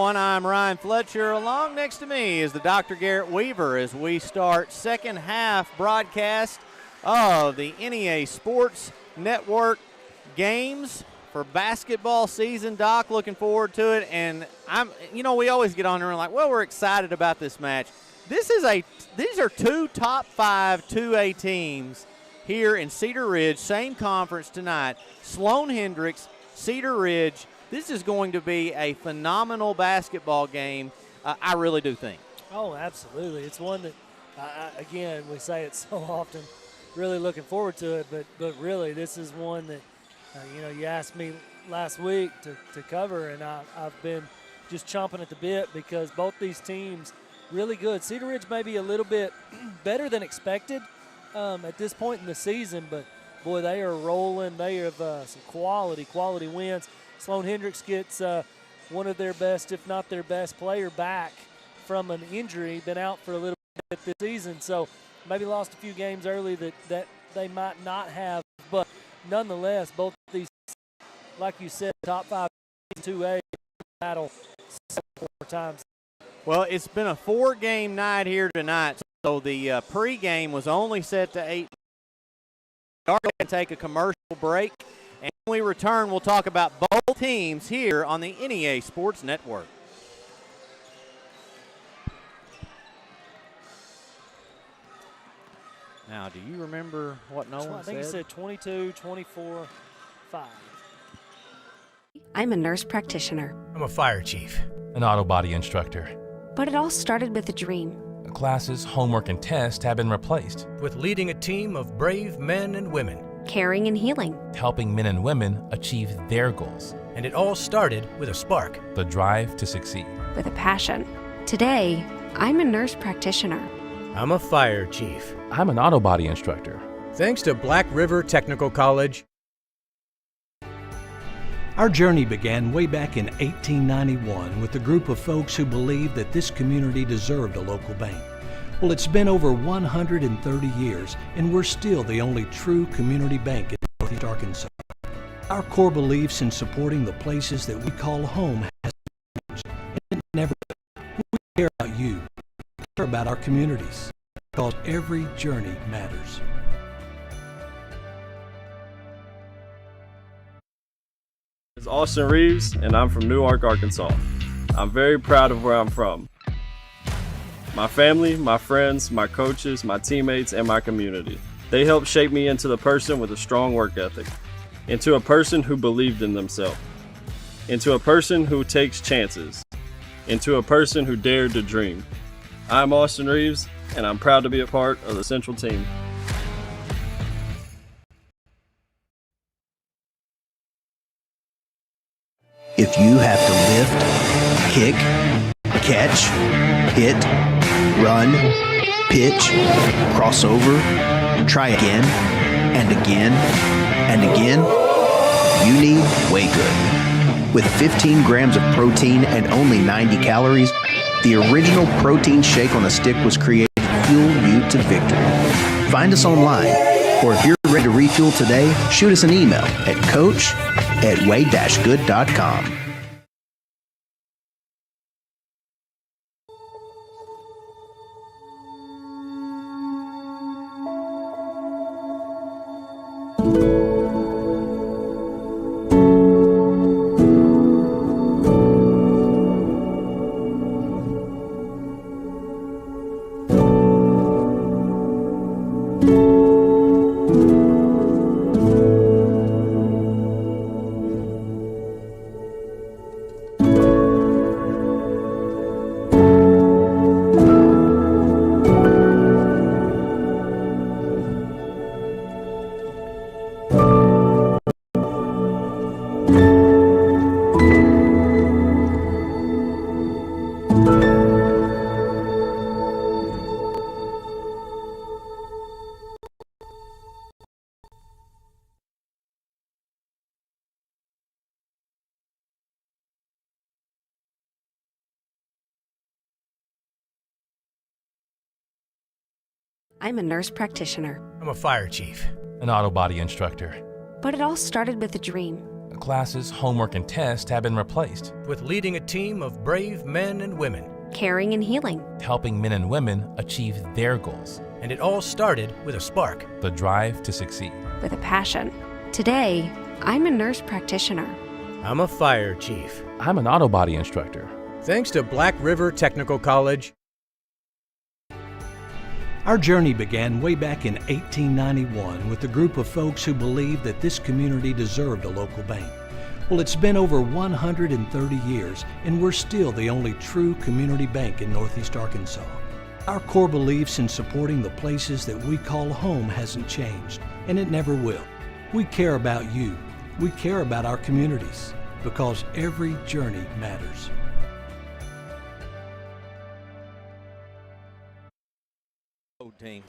everyone. I'm Ryan Fletcher. Along next to me is the Dr. Garrett Weaver as we start second half broadcast of the NEA Sports Network games for basketball season. Doc, looking forward to it. And we always get on there and we're excited about this match. These are two top 5 2A teams here in Cedar Ridge, same conference tonight. Sloan Hendricks, Cedar Ridge. This is going to be a phenomenal basketball game, I really do think. Oh, absolutely. It's one that, again, we say it so often, really looking forward to it, but really this is one that, you asked me last week to cover, and I've been just chomping at the bit because both these teams really good. Cedar Ridge may be a little bit better than expected at this point in the season, but, boy, they are rolling. They have some quality wins. Sloan Hendricks gets one of their best, if not their best player back from an injury, been out for a little bit this season, so maybe lost a few games early that they might not have, but nonetheless, both these, like you said, top 5 2A battle several more times. Well, it's been a 4-game night here tonight, so the pregame was only set to 8. We're going to take a commercial break, and when we return, we'll talk about both teams here on the NEA Sports Network. Now, do you remember what Nolan said? I think he said 22, 24, 5. I'm a nurse practitioner. I'm a fire chief, an auto body instructor. But it all started with a dream. The classes, homework, and tests have been replaced with leading a team of brave men and women. Caring and healing. Helping men and women achieve their goals. And it all started with a spark. The drive to succeed. With a passion. Today, I'm a nurse practitioner. I'm a fire chief. I'm an auto body instructor. Thanks to Black River Technical College. Our journey began way back in 1891 with a group of folks who believed that this community deserved a local bank. Well, it's been over 130 years, and we're still the only true community bank in Northeast Arkansas. Our core beliefs in supporting the places that we call home has changed, and it never will. We care about you, we care about our communities, because every journey matters. It's Austin Reeves, and I'm from Newark, Arkansas. I'm very proud of where I'm from. My family, my friends, my coaches, my teammates, and my community. They helped shape me into the person with a strong work ethic, into a person who believed in themselves, into a person who takes chances, into a person who dared to dream. I'm Austin Reeves, and I'm proud to be a part of the Central team. If you have to lift, kick, catch, hit, run, pitch, cross over, try again, and again, and again, you need Way-Good. With 15 grams of protein and only 90 calories, the original protein shake on a stick was created to fuel you to victory. Find us online, or if you're ready to refuel today, shoot us an email at coach@way-good.com. I'm a nurse practitioner. I'm a fire chief. An auto body instructor. But it all started with a dream. Classes, homework, and tests have been replaced, with leading a team of brave men and women. Caring and healing. helping men and women achieve their goals. And it all started with a spark. The drive to succeed. With a passion. Today, I'm a nurse practitioner. I'm a fire chief. I'm an auto body instructor. Thanks to Black River Technical College. Our journey began way back in 1891 with a group of folks who believed that this community deserved a local bank. Well, it's been over 130 years, and we're still the only true community bank in Northeast Arkansas. Our core beliefs in supporting the places that we call home hasn't changed, and it never will. We care about you. We care about our communities, because every journey matters. Team.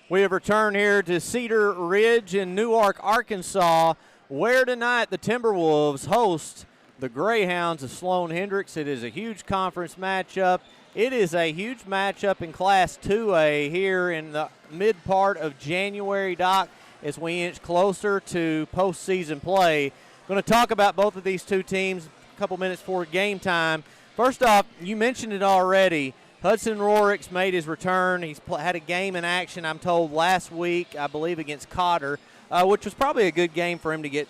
We have returned here to Cedar Ridge in Newark, Arkansas, where tonight the Timberwolves host the Greyhounds of Sloan Hendricks. It is a huge conference matchup. It is a huge matchup in Class 2A here in the mid part of January, Doc, as we inch closer to postseason play. Going to talk about both of these two teams a couple minutes before game time. First off, you mentioned it already. Hudson Rorick's made his return. He's had a game in action, I'm told, last week, I believe, against Cotter, which was probably a good game for him to get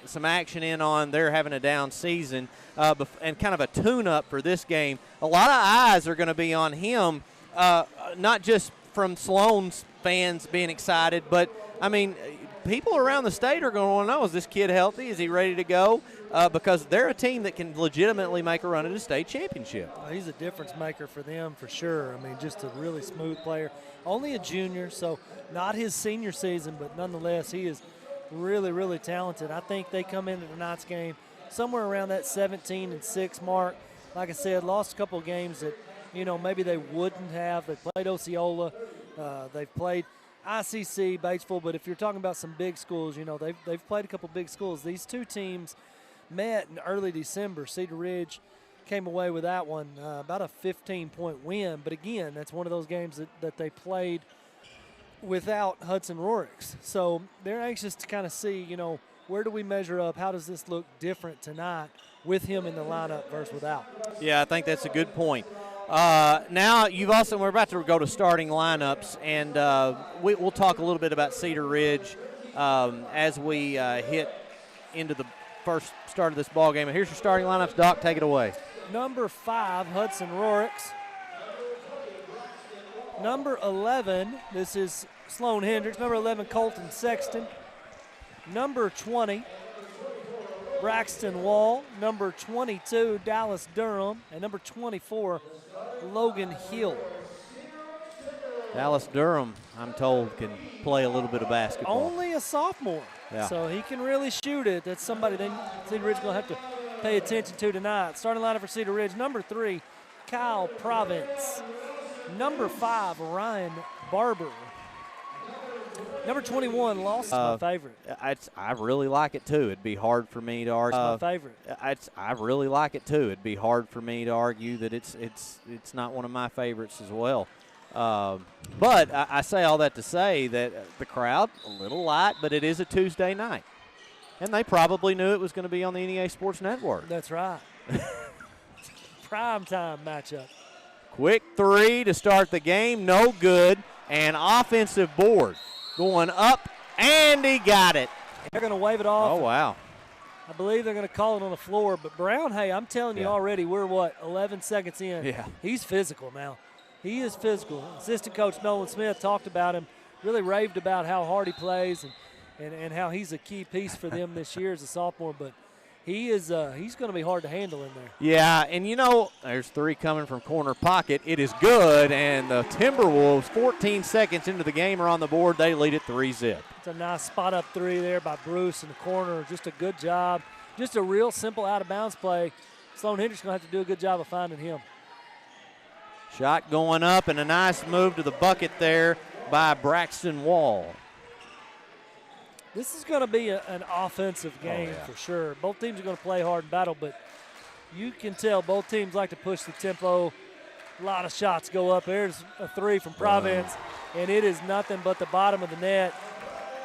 some action in on. They're having a down season, and kind of a tune-up for this game. A lot of eyes are going to be on him, not just from Sloan's fans being excited, but, I mean, people around the state are going to want to know, is this kid healthy? Is he ready to go? Because they're a team that can legitimately make a run at a state championship. He's a difference maker for them for sure. I mean, just a really smooth player. Only a junior, so not his senior season, but nonetheless, he is really, really talented. I think they come into tonight's game somewhere around that 17-6 mark. Like I said, lost a couple of games that, maybe they wouldn't have. They played Osceola. They've played ICC, Batesville, but if you're talking about some big schools, they've played a couple big schools. These two teams met in early December. Cedar Ridge came away with that one, about a 15-point win. But again, that's one of those games that they played without Hudson Rorick's. So they're anxious to kind of see, where do we measure up? How does this look different tonight with him in the lineup versus without? Yeah, I think that's a good point. Now we're about to go to starting lineups, and we'll talk a little bit about Cedar Ridge as we hit into the first start of this ball game. And here's your starting lineups. Doc, take it away. Number 5, Hudson Rorick's. Number 11, this is Sloan Hendricks. Number 11, Colton Sexton. Number 20, Braxton Wall. Number 22, Dallas Durham. And number 24, Logan Hill. Dallas Durham, I'm told, can play a little bit of basketball. Only a sophomore, so he can really shoot it. That's somebody that Cedar Ridge going to have to pay attention to tonight. Starting lineup for Cedar Ridge, number 3, Kyle Province. Number 5, Ryan Barber. Number 21, Lost is my favorite. I really like it, too. It'd be hard for me to argue. It's my favorite. I really like it, too. It'd be hard for me to argue that it's not one of my favorites as well. But I say all that to say that the crowd, a little light, but it is a Tuesday night. And they probably knew it was going to be on the NEA Sports Network. That's right. Primetime matchup. Quick 3 to start the game, no good, and offensive board going up, and he got it. They're going to wave it off. Oh, wow. I believe they're going to call it on the floor. But Brown, hey, I'm telling you already, we're, 11 seconds in? Yeah. He's physical now. He is physical. Assistant coach Nolan Smith talked about him, really raved about how hard he plays and how he's a key piece for them this year as a sophomore. But he's going to be hard to handle in there. Yeah, and there's 3 coming from corner pocket. It is good, and the Timberwolves, 14 seconds into the game, are on the board. They lead it 3-zip. It's a nice spot-up 3 there by Bruce in the corner. Just a good job. Just a real simple out-of-bounds play. Sloan Hendricks going to have to do a good job of finding him. Shot going up, and a nice move to the bucket there by Braxton Wall. This is going to be an offensive game for sure. Both teams are going to play hard and battle, but you can tell both teams like to push the tempo. A lot of shots go up. There's a 3 from Province, and it is nothing but the bottom of the net.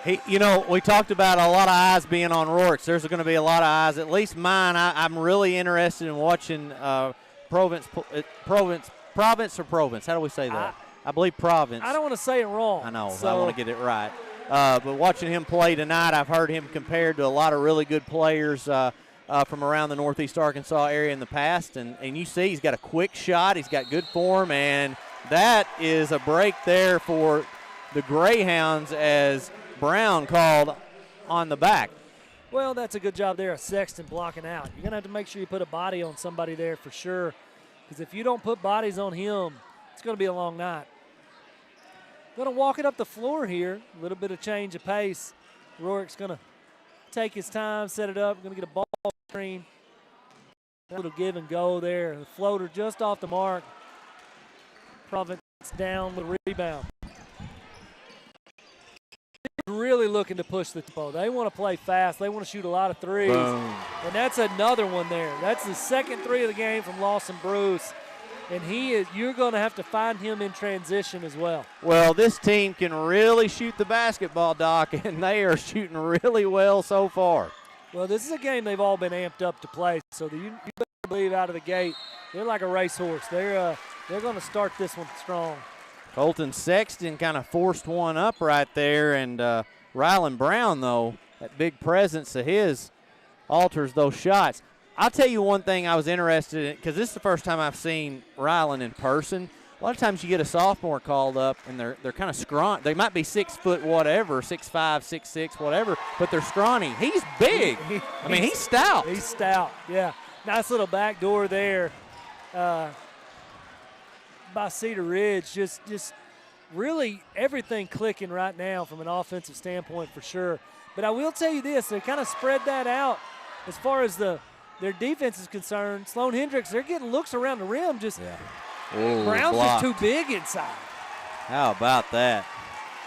We talked about a lot of eyes being on Rorks. There's going to be a lot of eyes, at least mine. I'm really interested in watching Province. How do we say that? I believe Province. I don't want to say it wrong. I know. So. I want to get it right. But watching him play tonight, I've heard him compared to a lot of really good players from around the Northeast Arkansas area in the past. And you see he's got a quick shot. He's got good form. And that is a break there for the Greyhounds as Brown called on the back. Well, that's a good job there of Sexton blocking out. You're going to have to make sure you put a body on somebody there for sure, because if you don't put bodies on him, it's going to be a long night. Going to walk it up the floor here. A little bit of change of pace. Rorick's going to take his time, set it up. Going to get a ball screen. A little give and go there. The floater just off the mark. Province down with a rebound. Really looking to push the tempo. They want to play fast. They want to shoot a lot of threes. Boom. And that's another one there. That's the second three of the game from Lawson Bruce. And you're going to have to find him in transition as well. Well, this team can really shoot the basketball, Doc, and they are shooting really well so far. Well, this is a game they've all been amped up to play. So you better believe out of the gate, they're like a racehorse. They're going to start this one strong. Colton Sexton kind of forced one up right there, and Rylan Brown, though, that big presence of his alters those shots. I'll tell you one thing I was interested in, because this is the first time I've seen Rylan in person. A lot of times you get a sophomore called up, and they're kind of scrawny. They might be 6 foot whatever, 6'5", 6'6", whatever, but they're scrawny. He's big. He's stout. He's stout, yeah. Nice little back door there. By Cedar Ridge, just really everything clicking right now from an offensive standpoint for sure. But I will tell you this, they kind of spread that out as far as their defense is concerned. Sloan Hendricks, they're getting looks around the rim. Brown's just too big inside. How about that?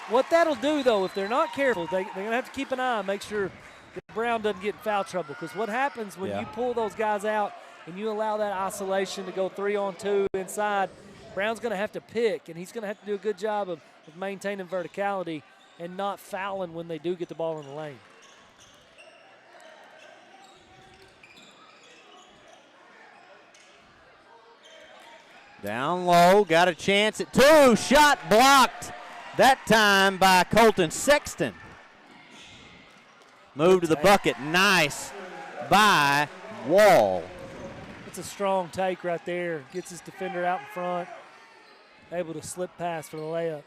What that'll do, though, if they're not careful, they're going to have to keep an eye and make sure that Brown doesn't get in foul trouble. Because what happens when you pull those guys out and you allow that isolation to go 3-on-2 inside, Brown's going to have to pick, and he's going to have to do a good job of maintaining verticality and not fouling when they do get the ball in the lane. Down low, got a chance at two. Shot blocked that time by Colton Sexton. Move to the bucket. Nice by Wall. It's a strong take right there. Gets his defender out in front. Able to slip pass for the layup.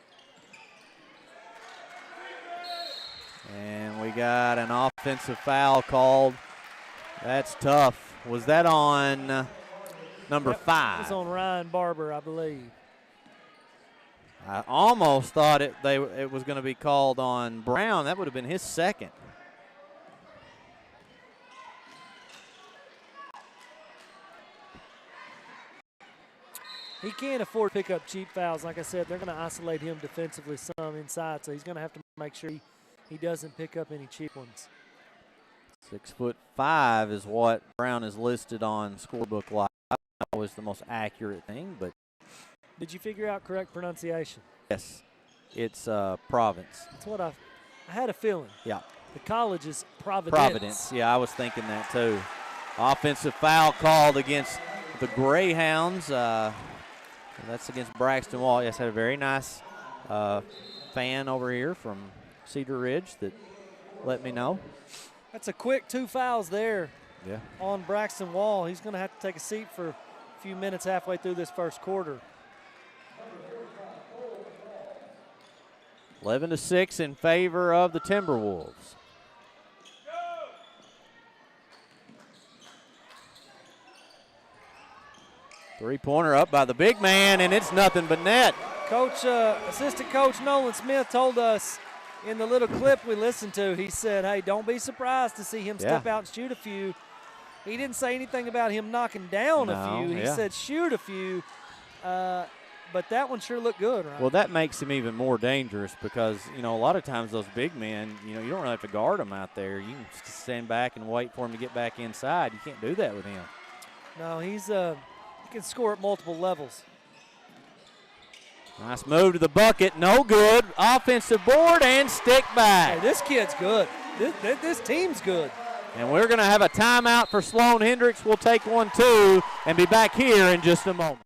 And we got an offensive foul called. That's tough. Was that on number 5? It was on Ryan Barber, I believe. I almost thought it was going to be called on Brown. That would have been his second. He can't afford to pick up cheap fouls. Like I said, they're going to isolate him defensively some inside, so he's going to have to make sure he doesn't pick up any cheap ones. 6'5" is what Brown is listed on Scorebook Live. That was the most accurate thing, but. Did you figure out correct pronunciation? Yes, it's Province. That's what I had a feeling. Yeah. The college is Providence. Providence, yeah, I was thinking that too. Offensive foul called against the Greyhounds. That's against Braxton Wall. Yes, had a very nice fan over here from Cedar Ridge that let me know. That's a quick 2 fouls there on Braxton Wall. He's going to have to take a seat for a few minutes halfway through this first quarter. 11-6 in favor of the Timberwolves. Three-pointer up by the big man, and it's nothing but net. Assistant Coach Nolan Smith told us in the little clip we listened to, he said, hey, don't be surprised to see him step out and shoot a few. He didn't say anything about him knocking down a few. He said shoot a few, but that one sure looked good, right? Well, that makes him even more dangerous because, a lot of times those big men, you don't really have to guard them out there. You can just stand back and wait for him to get back inside. You can't do that with him. No, he can score at multiple levels. Nice move to the bucket. No good. Offensive board and stick back. Hey, this kid's good. This team's good. And we're going to have a timeout for Sloan Hendricks. We'll take one, too, and be back here in just a moment.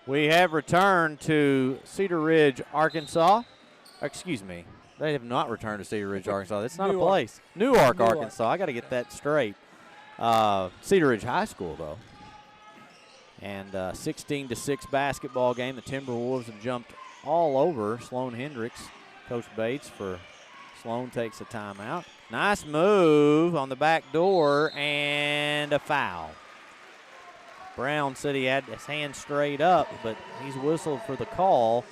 We have returned to Cedar Ridge, Arkansas. Excuse me. They have not returned to Cedar Ridge, Arkansas. That's not a place. Newark, Arkansas. I got to get that straight. Cedar Ridge High School, though. And 16-6 basketball game. The Timberwolves have jumped all over Sloan Hendricks. Coach Bates for Sloan takes a timeout. Nice move on the back door and a foul. Brown said he had his hand straight up, but he's whistled for the call,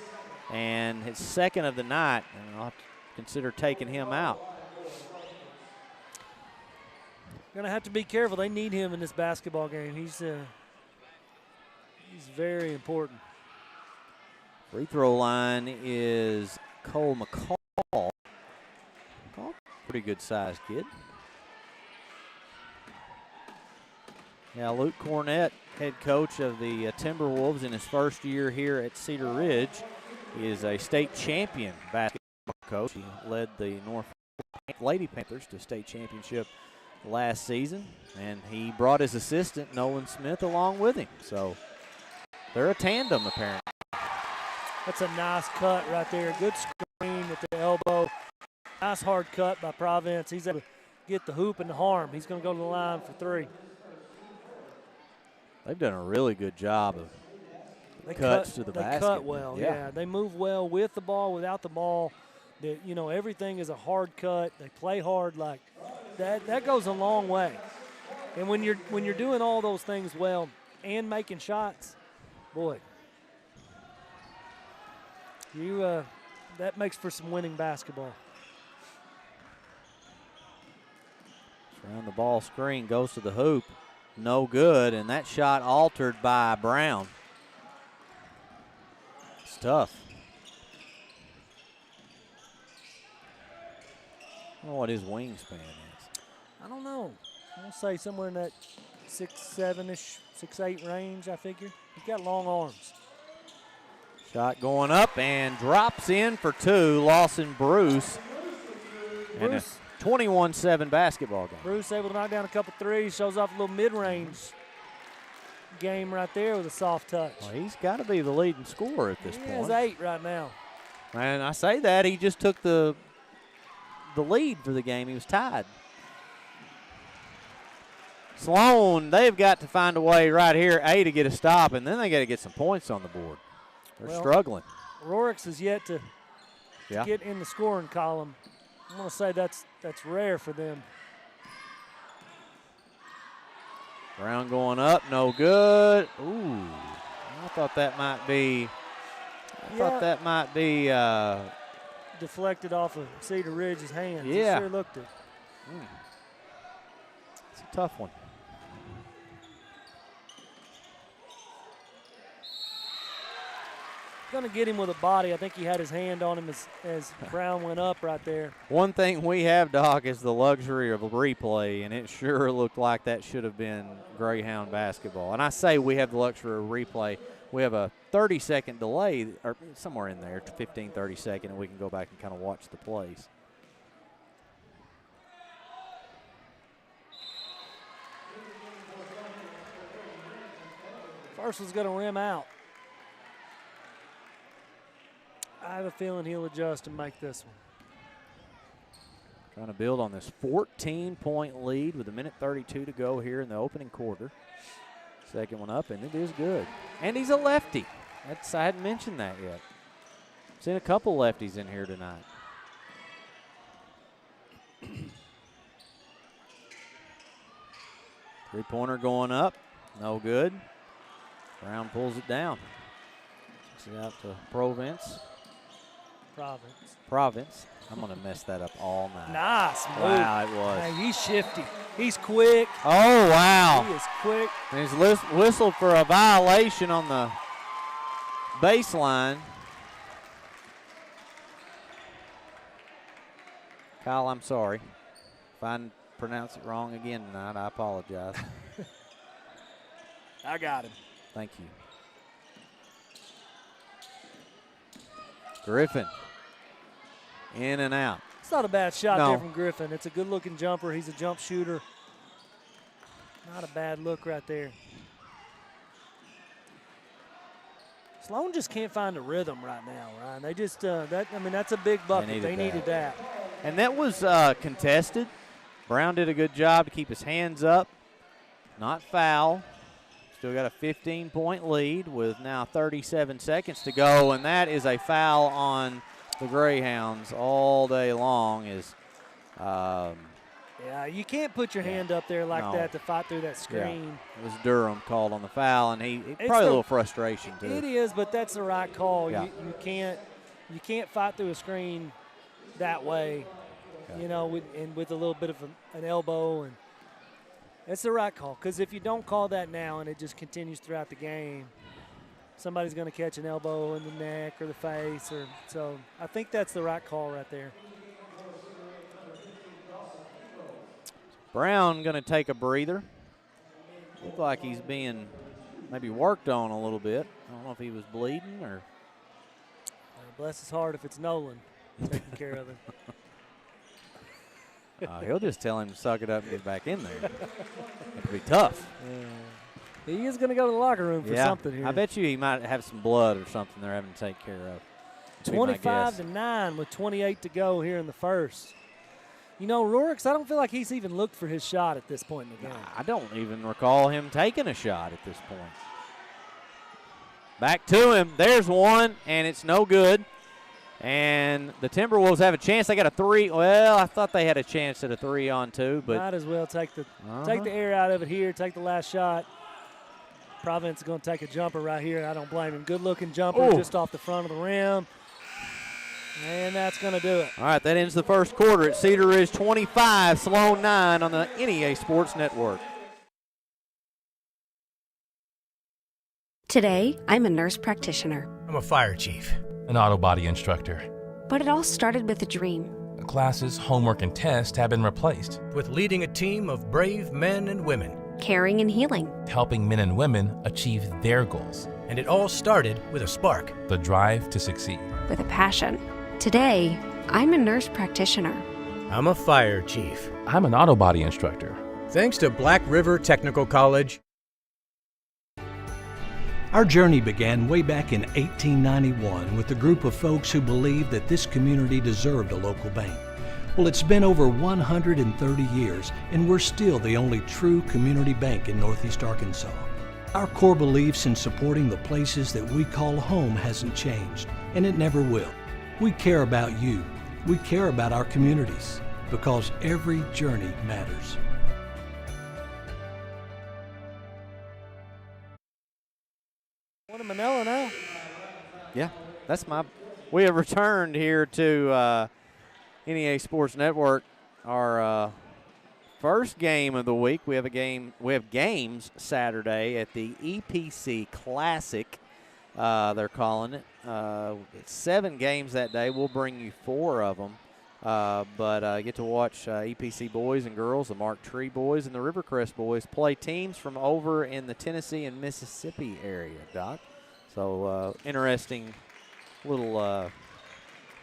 and his second of the night, and I'll have to consider taking him out. Going to have to be careful. They need him in this basketball game. He's very important. Free throw line is Cole McCall. Pretty good sized kid. Yeah, Luke Cornett, head coach of the Timberwolves in his first year here at Cedar Ridge. He is a state champion basketball coach. He led the North Lady Panthers to state championship last season, and he brought his assistant, Nolan Smith, along with him. So they're a tandem, apparently. That's a nice cut right there. Good screen at the elbow. Nice hard cut by Providence. He's able to get the hoop and the harm. He's going to go to the line for three. They've done a really good job of cuts to the basket. They cut well, yeah. They move well with the ball, without the ball. Everything is a hard cut. They play hard like that. That goes a long way. And when you're doing all those things well and making shots, boy, that makes for some winning basketball. Around the ball screen, goes to the hoop. No good, and that shot altered by Brown. It's tough. I don't know what his wingspan is. I don't know. I'll say somewhere in that 6'7"-ish, 6'8" range, I figure. He's got long arms. Shot going up and drops in for two. Lawson Bruce. And a 21-7 basketball game. Bruce able to knock down a couple threes. Shows off a little mid-range game right there with a soft touch. Well, he's got to be the leading scorer at this point. He has 8 right now. And I say that, he just took the lead for the game. He was tied. Sloan, they've got to find a way right here, to get a stop, and then they got to get some points on the board. They're struggling. Rorix is yet to get in the scoring column. I'm going to say that's rare for them. Brown going up, no good. Ooh, I thought that might be. Deflected off of Cedar Ridge's hands. Yeah, he sure looked it. It's a tough one. Going to get him with a body. I think he had his hand on him as Brown went up right there. One thing we have, Doc, is the luxury of a replay, and it sure looked like that should have been Greyhound basketball. And I say we have the luxury of replay. We have a 30-second delay, or somewhere in there, 15, 30 second, and we can go back and kind of watch the plays. First one's going to rim out. I have a feeling he'll adjust and make this one. Trying to build on this 14-point lead with 1:32 to go here in the opening quarter. Second one up, and it is good. And he's a lefty. I hadn't mentioned that yet. Seen a couple lefties in here tonight. Three-pointer going up. No good. Brown pulls it down. Kicks it out to Province. I'm going to mess that up all night. Nice move. Wow, it was. Hey, he's shifty. He's quick. Oh, wow. He is quick. And he's whistled for a violation on the baseline. Kyle, I'm sorry. If I pronounce it wrong again tonight, I apologize. I got him. Thank you. Griffin. In and out. It's not a bad shot No. there from Griffin. It's a good-looking jumper. He's a jump shooter. Not a bad look right there. Sloan just can't find a rhythm right now, Ryan. They just that's a big bucket. They needed that. And that was contested. Brown did a good job to keep his hands up, not foul. Still got a 15-point lead with now 37 seconds to go, and that is a foul on the Greyhounds all day long. Yeah, you can't put your hand up there like that to fight through that screen. Yeah. It was Durham called on the foul, and he probably a little frustration too. It is, but that's the right call. Yeah. You can't fight through a screen that way, with a little bit of an elbow, and it's the right call. Because if you don't call that now and it just continues throughout the game, somebody's going to catch an elbow in the neck or the face, so I think that's the right call right there. Brown going to take a breather. Looked like he's being maybe worked on a little bit. I don't know if he was bleeding or. Bless his heart if it's Nolan taking care of him. He'll just tell him to suck it up and get back in there. It'll be tough. He is going to go to the locker room for something here. I bet you he might have some blood or something they're having to take care of. 25-9 with 28 to go here in the first. Rorix, I don't feel like he's even looked for his shot at this point in the game. I don't even recall him taking a shot at this point. Back to him. There's one, and it's no good. And the Timberwolves have a chance. They got a three. Well, I thought they had a chance at a 3-on-2, but might as well take the air out of it here. Take the last shot. Providence is going to take a jumper right here. I don't blame him. Good-looking jumper just off the front of the rim. And that's going to do it. All right, that ends the first quarter at Cedar Ridge 25, Sloan 9 on the NEA Sports Network. Today, I'm a nurse practitioner. I'm a fire chief. An auto body instructor. But it all started with a dream. Classes, homework, and tests have been replaced. With leading a team of brave men and women. Caring and healing. Helping men and women achieve their goals. And it all started with a spark. The drive to succeed. With a passion. Today, I'm a nurse practitioner. I'm a fire chief. I'm an auto body instructor. Thanks to Black River Technical College. Our journey began way back in 1891 with a group of folks who believed that this community deserved a local bank. Well, it's been over 130 years, and we're still the only true community bank in Northeast Arkansas. Our core beliefs in supporting the places that we call home hasn't changed, and it never will. We care about you. We care about our communities, because every journey matters. One in Manila now. Yeah, we have returned here to NEA Sports Network. Our first game of the week. We have games Saturday at the EPC Classic. They're calling it. It's 7 games that day. We'll bring you 4 of them. But get to watch EPC boys and girls, the Mark Tree boys and the Rivercrest boys play teams from over in the Tennessee and Mississippi area, Doc. So interesting little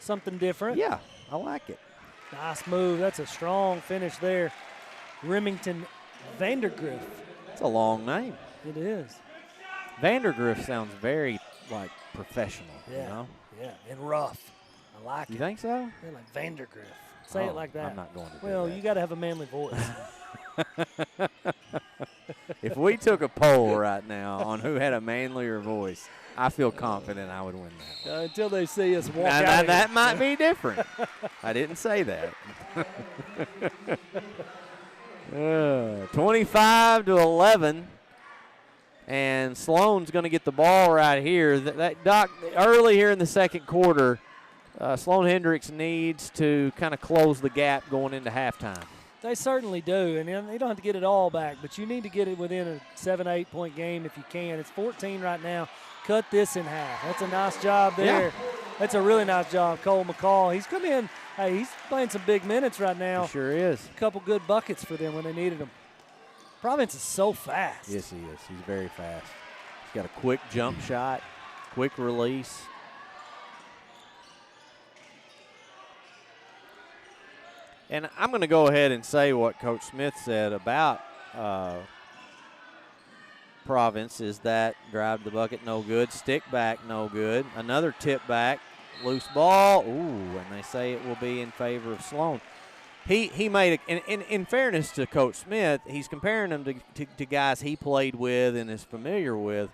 something different. Yeah, I like it. Nice move. That's a strong finish there. Remington Vandergriff. It's a long name. It is. Vandergriff sounds very professional. Yeah. You know? Yeah, and rough. I like it. You think so? Yeah, like Vandergriff. Say it like that. I'm not going to do well, that. You got to have a manly voice. If we took a poll right now on who had a manlier voice, I feel confident I would win that. Until they see us walk Now, out. that might be different. I didn't say that. 25-11, and Sloan's going to get the ball right here. Doc, early here in the second quarter, Sloan Hendricks needs to kind of close the gap going into halftime. They certainly do, and you don't have to get it all back, but you need to get it within a 7, 8 point game if you can. It's 14 right now. Cut this in half. That's a nice job there. Yeah. That's a really nice job, Cole McCall. He's come in. Hey, he's playing some big minutes right now. He sure is. A couple good buckets for them when they needed them. Province is so fast. Yes, he is. He's very fast. He's got a quick jump shot, quick release. And I'm going to go ahead and say what Coach Smith said about Province is that drive to the bucket, no good. Stick back, no good. Another tip back, loose ball. Ooh, and they say it will be in favor of Sloan. He made it, in fairness to Coach Smith, he's comparing them to guys he played with and is familiar with.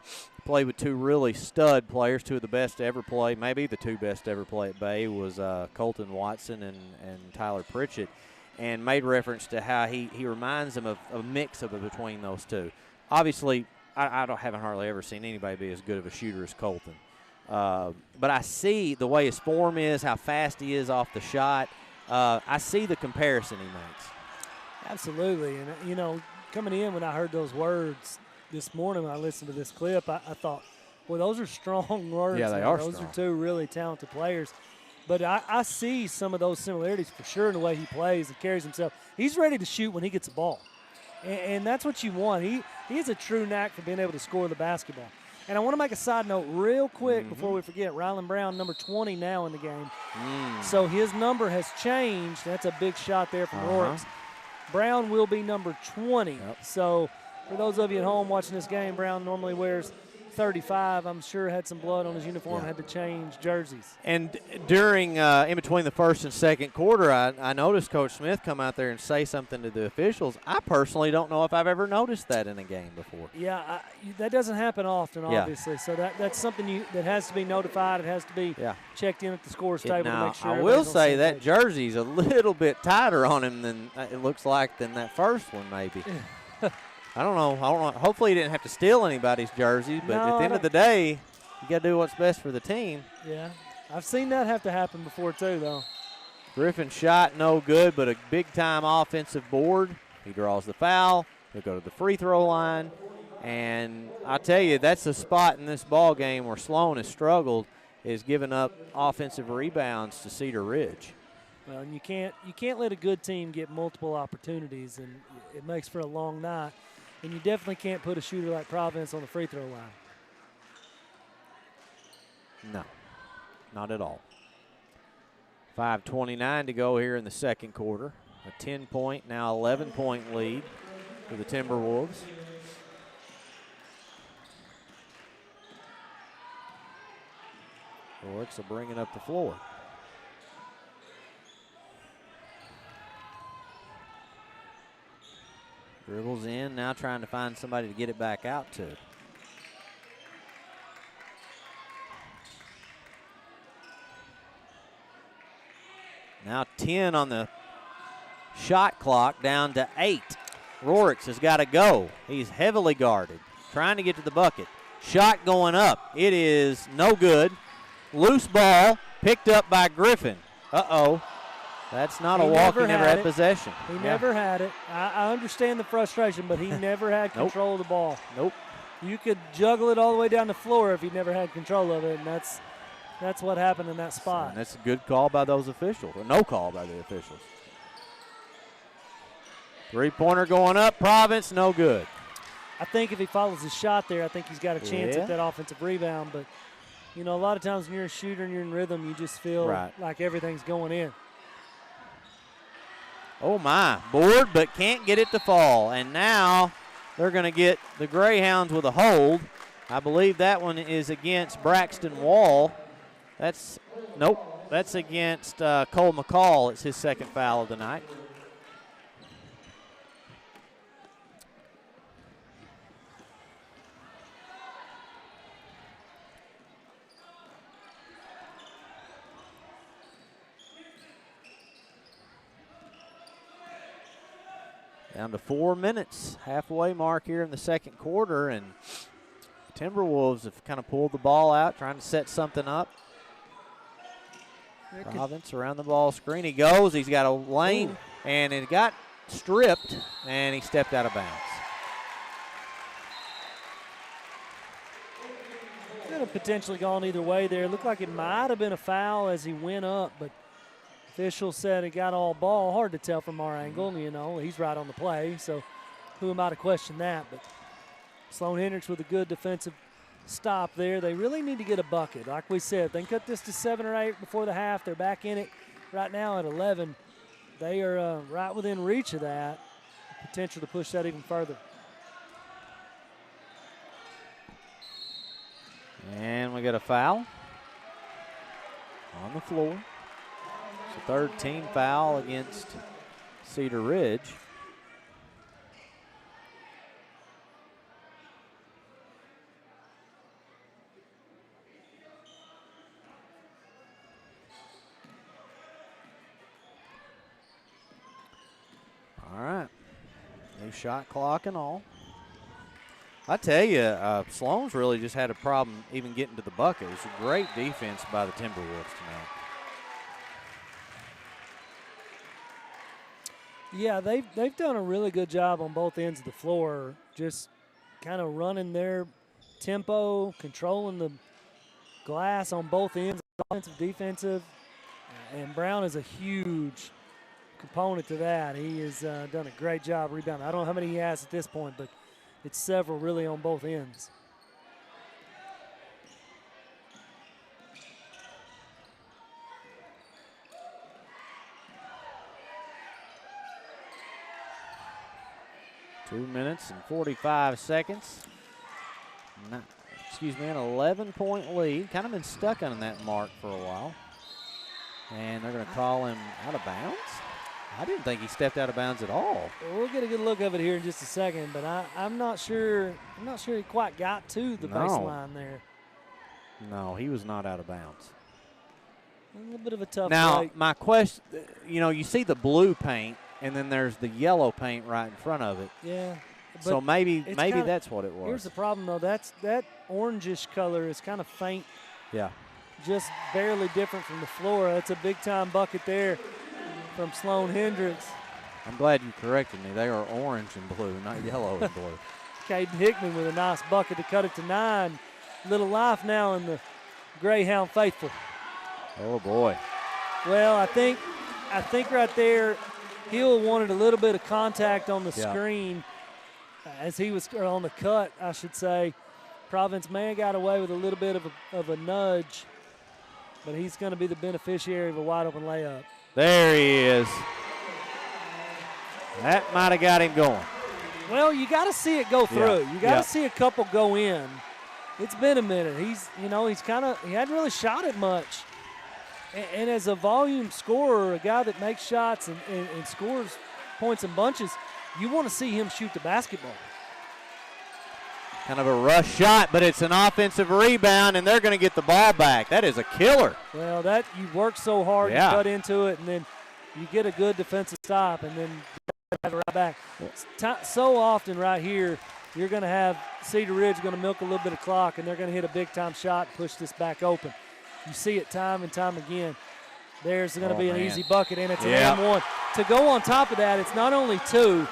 Played with two really stud players, two of the best to ever play, maybe the two best to ever play at Bay was Colton Watson and Tyler Pritchett, and made reference to how he reminds him of a mix of it between those two. Obviously, I haven't hardly ever seen anybody be as good of a shooter as Colton. But I see the way his form is, how fast he is off the shot. I see the comparison he makes. Absolutely. And, coming in when I heard those words this morning when I listened to this clip, I thought, well, those are strong words. Yeah, they are Those strong. are two really talented players. But I see some of those similarities for sure in the way he plays and carries himself. He's ready to shoot when he gets the ball. And that's what you want. He has a true knack for being able to score the basketball. And I want to make a side note real quick before we forget. Rylan Brown, number 20 now in the game. So his number has changed. That's a big shot there from Rorix. Brown will be number 20. Yep. So for those of you at home watching this game, Brown normally wears 35. I'm sure had some blood on his uniform, had to change jerseys. And during, in between the first and second quarter, I noticed Coach Smith come out there and say something to the officials. I personally don't know if I've ever noticed that in a game before. Yeah, that doesn't happen often, obviously. So that's something that has to be notified. It has to be checked in at the scores table to make sure. I will say that jersey's a little bit tighter on him than it looks like than that first one, maybe. I don't know. Hopefully he didn't have to steal anybody's jerseys, but at the end of the day, you got to do what's best for the team. Yeah. I've seen that have to happen before too, though. Griffin shot no good, but a big-time offensive board. He draws the foul. He'll go to the free throw line. And I tell you, that's the spot in this ball game where Sloan has struggled, is giving up offensive rebounds to Cedar Ridge. Well, and you can't let a good team get multiple opportunities, and it makes for a long night. And you definitely can't put a shooter like Providence on the free throw line. No, not at all. 5:29 to go here in the second quarter. A 10-point, now 11-point lead for the Timberwolves. Rorix will bring it up the floor. Dribbles in, now trying to find somebody to get it back out to. Now 10 on the shot clock, down to 8. Rorix has got to go. He's heavily guarded, trying to get to the bucket. Shot going up. It is no good. Loose ball picked up by Griffin. Uh-oh. That's not a walk. He never had possession. He never had it. I understand the frustration, but he never had control of the ball. Nope. You could juggle it all the way down the floor if he never had control of it, and that's what happened in that spot. And that's a good call by those officials, or no call by the officials. Three-pointer going up. Province, no good. I think if he follows his shot there, I think he's got a chance at that offensive rebound. But, a lot of times when you're a shooter and you're in rhythm, you just feel like everything's going in. Oh, my. Board, but can't get it to fall. And now they're going to get the Greyhounds with a hold. I believe that one is against Braxton Wall. That's against Cole McCall. It's his second foul of the night. Down to 4 minutes, halfway mark here in the second quarter, and Timberwolves have kind of pulled the ball out, trying to set something up. Province around the ball screen. He goes. He's got a lane, and it got stripped, and he stepped out of bounds. Could have potentially gone either way there. It looked like it might have been a foul as he went up, but official said it got all ball. Hard to tell from our angle. You know, he's right on the play, so who am I to question that? But Sloan Hendricks with a good defensive stop there. They really need to get a bucket. Like we said, if they can cut this to 7 or 8 before the half, they're back in it right now at 11. They are right within reach of that. Potential to push that even further. And we got a foul on the floor. It's the third team foul against Cedar Ridge. All right, new shot clock and all. I tell you, Sloan's really just had a problem even getting to the bucket. It's a great defense by the Timberwolves tonight. Yeah, they've done a really good job on both ends of the floor, just kind of running their tempo, controlling the glass on both ends, offensive, defensive, and Brown is a huge component to that. He has done a great job rebounding. I don't know how many he has at this point, but it's several really on both ends. Two minutes and 45 seconds. An 11-point lead. Kind of been stuck on that mark for a while. And they're going to call him out of bounds. I didn't think he stepped out of bounds at all. Well, we'll get a good look of it here in just a second, but I'm not sure. I'm not sure he quite got to the baseline there. No, he was not out of bounds. A little bit of a tough Now, break. my question, you see the blue paint, and then there's the yellow paint right in front of it. Yeah. So maybe that's what it was. Here's the problem, though. That orangish color is kind of faint. Yeah. Just barely different from the floor. That's a big-time bucket there from Sloan Hendricks. I'm glad you corrected me. They are orange and blue, not yellow and blue. Caden Hickman with a nice bucket to cut it to 9. Little life now in the Greyhound faithful. Oh, boy. Well, I think right there, Hill wanted a little bit of contact on the screen as he was on the cut, I should say. Province may have got away with a little bit of a nudge, but he's going to be the beneficiary of a wide-open layup. There he is. That might have got him going. Well, you got to see it go through. You got to see a couple go in. It's been a minute. He hadn't really shot it much. And as a volume scorer, a guy that makes shots and scores points in bunches, you want to see him shoot the basketball. Kind of a rush shot, but it's an offensive rebound, and they're going to get the ball back. That is a killer. Well, you work so hard, you cut into it, and then you get a good defensive stop, and then have it right back. So often right here, you're going to have Cedar Ridge going to milk a little bit of clock, and they're going to hit a big-time shot and push this back open. You see it time and time again. There's going to be an easy bucket, and it's an and one. To go on top of that, it's not only 2.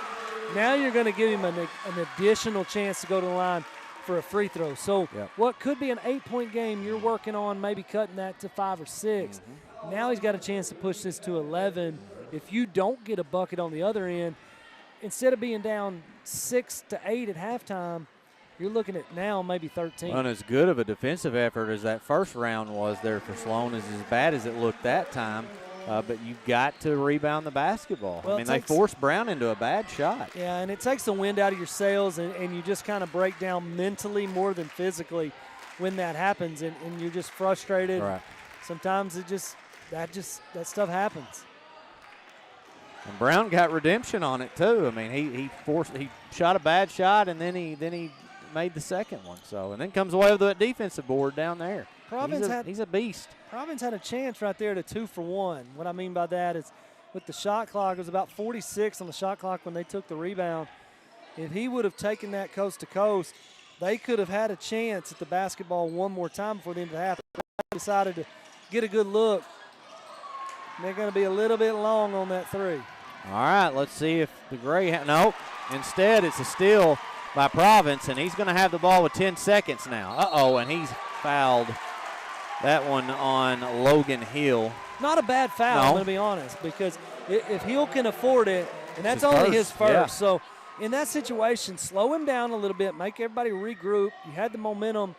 Now you're going to give him an additional chance to go to the line for a free throw. So what could be an 8-point game, you're working on maybe cutting that to 5 or 6. Mm-hmm. Now he's got a chance to push this to 11. If you don't get a bucket on the other end, instead of being down 6 to 8 at halftime, you're looking at now maybe 13. And as good of a defensive effort as that first round was there for Sloan, is as bad as it looked that time. But you've got to rebound the basketball. Well, they forced Brown into a bad shot. Yeah, and it takes the wind out of your sails, and you just kind of break down mentally more than physically when that happens, and you're just frustrated. Right. Sometimes that stuff happens. And Brown got redemption on it too. I mean, he shot a bad shot, and then he made the second one. So, and then comes away with the defensive board down there. He's a beast. Province had a chance right there to 2 for 1. What I mean by that is with the shot clock. It was about 46 on the shot clock when they took the rebound. If he would have taken that coast to coast, they could have had a chance at the basketball one more time before the end of the half. They decided to get a good look. They're going to be a little bit long on that three. All right, let's see if the Greyhound. No, instead it's a steal by Province, and he's going to have the ball with 10 seconds now. And he's fouled that one on Logan Hill. Not a bad foul, No. I'm going to be honest, because if Hill can afford it, and that's His only first, his first. yeah. So in that situation, slow him down a little bit, make everybody regroup. You had the momentum,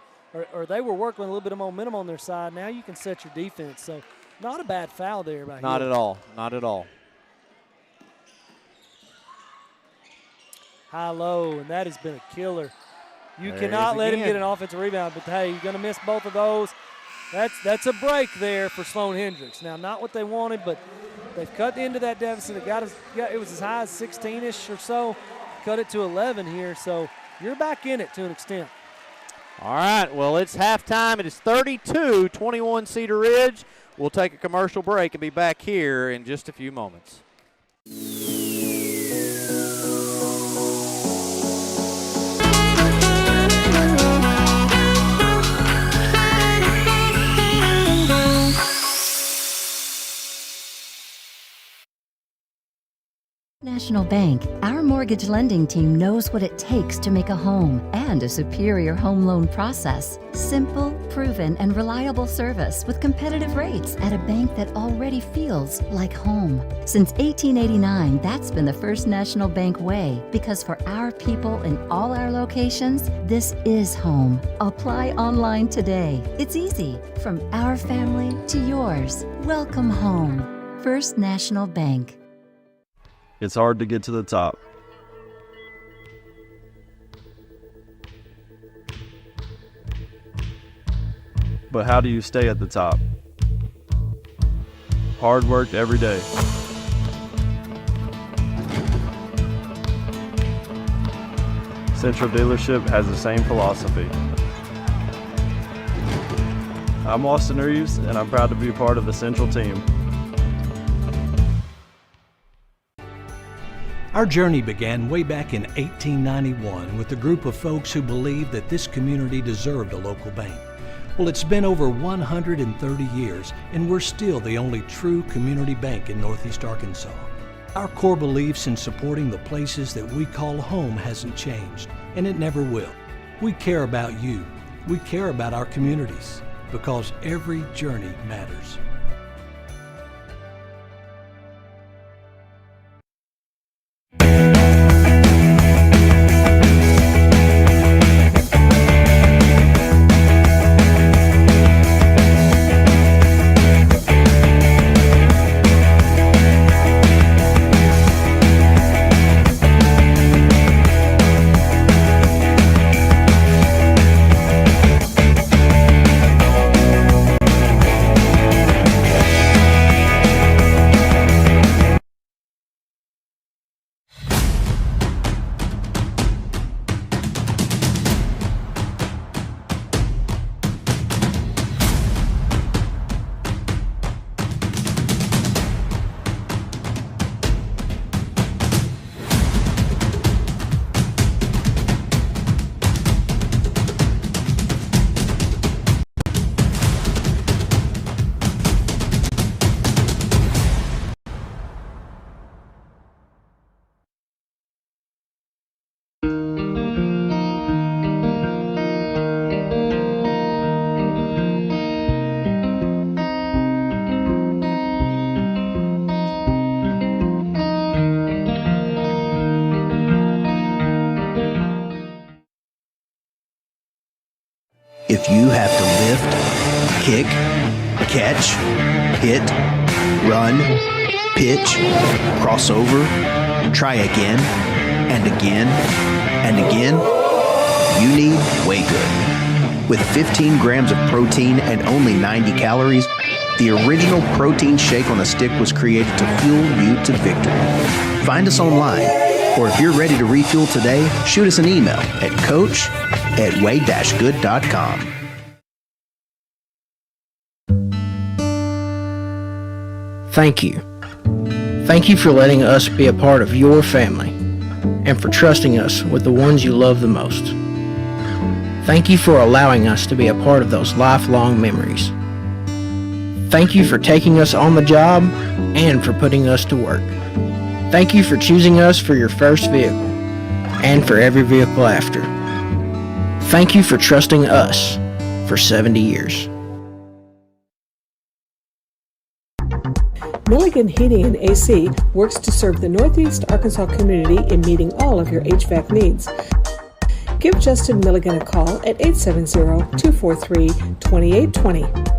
or they were working with a little bit of momentum on their side. Now you can set your defense. So not a bad foul there by Not Hill. at all. Not at all. High-low, and that has been a killer. You There cannot he is let him again. get an offensive rebound, but, hey, you're going to miss both of those. That's a break there for Sloan Hendricks. Now, not what they wanted, but they've cut into that deficit. It was as high as 16-ish or so. Cut it to 11 here, so you're back in it to an extent. All right, well, it's halftime. It is 32-21 Cedar Ridge. We'll take a commercial break and be back here in just a few moments. National Bank, our mortgage lending team knows what it takes to make a home and a superior home loan process. Simple, proven, and reliable service with competitive rates at a bank that already feels like home. Since 1889, that's been the First National Bank way, because for our people in all our locations, this is home. Apply online today. It's easy. From our family to yours. Welcome home. First National Bank. It's hard to get to the top. But how do you stay at the top? Hard work every day. Central Dealership has the same philosophy. I'm Austin Reeves, and I'm proud to be a part of the Central team. Our journey began way back in 1891 with a group of folks who believed that this community deserved a local bank. Well, it's been over 130 years, and we're still the only true community bank in Northeast Arkansas. Our core beliefs in supporting the places that we call home hasn't changed, and it never will. We care about you. We care about our communities, because every journey matters. If you have to lift, kick, catch, hit, run, pitch, cross over, try again, and again, and again, you need Way Good. With 15 grams of protein and only 90 calories, the original protein shake on a stick was created to fuel you to victory. Find us online, or if you're ready to refuel today, shoot us an email at coach@way-good.com. Thank you Thank you for letting us be a part of your family and for trusting us with the ones you love the most. Thank you for allowing us to be a part of those lifelong memories. Thank you for taking us on the job and for putting us to work. Thank you for choosing us for your first vehicle and for every vehicle after. Thank you for trusting us for 70 years. Milligan Heating and AC works to serve the Northeast Arkansas community in meeting all of your HVAC needs. Give Justin Milligan a call at 870-243-2820.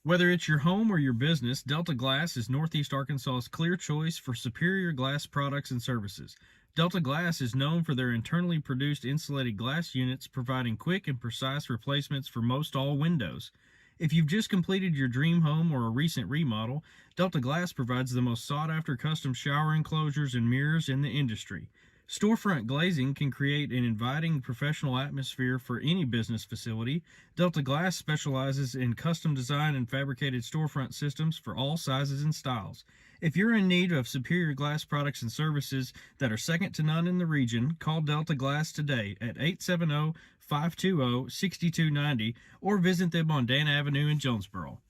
Whether it's your home or your business, Delta Glass is Northeast Arkansas's clear choice for superior glass products and services. Delta Glass is known for their internally produced insulated glass units, providing quick and precise replacements for most all windows. If you've just completed your dream home or a recent remodel, Delta Glass provides the most sought-after custom shower enclosures and mirrors in the industry. Storefront glazing can create an inviting professional atmosphere for any business facility. Delta Glass specializes in custom design and fabricated storefront systems for all sizes and styles. If you're in need of superior glass products and services that are second to none in the region, call Delta Glass today at 870-520-6290 or visit them on Dan Avenue in Jonesboro.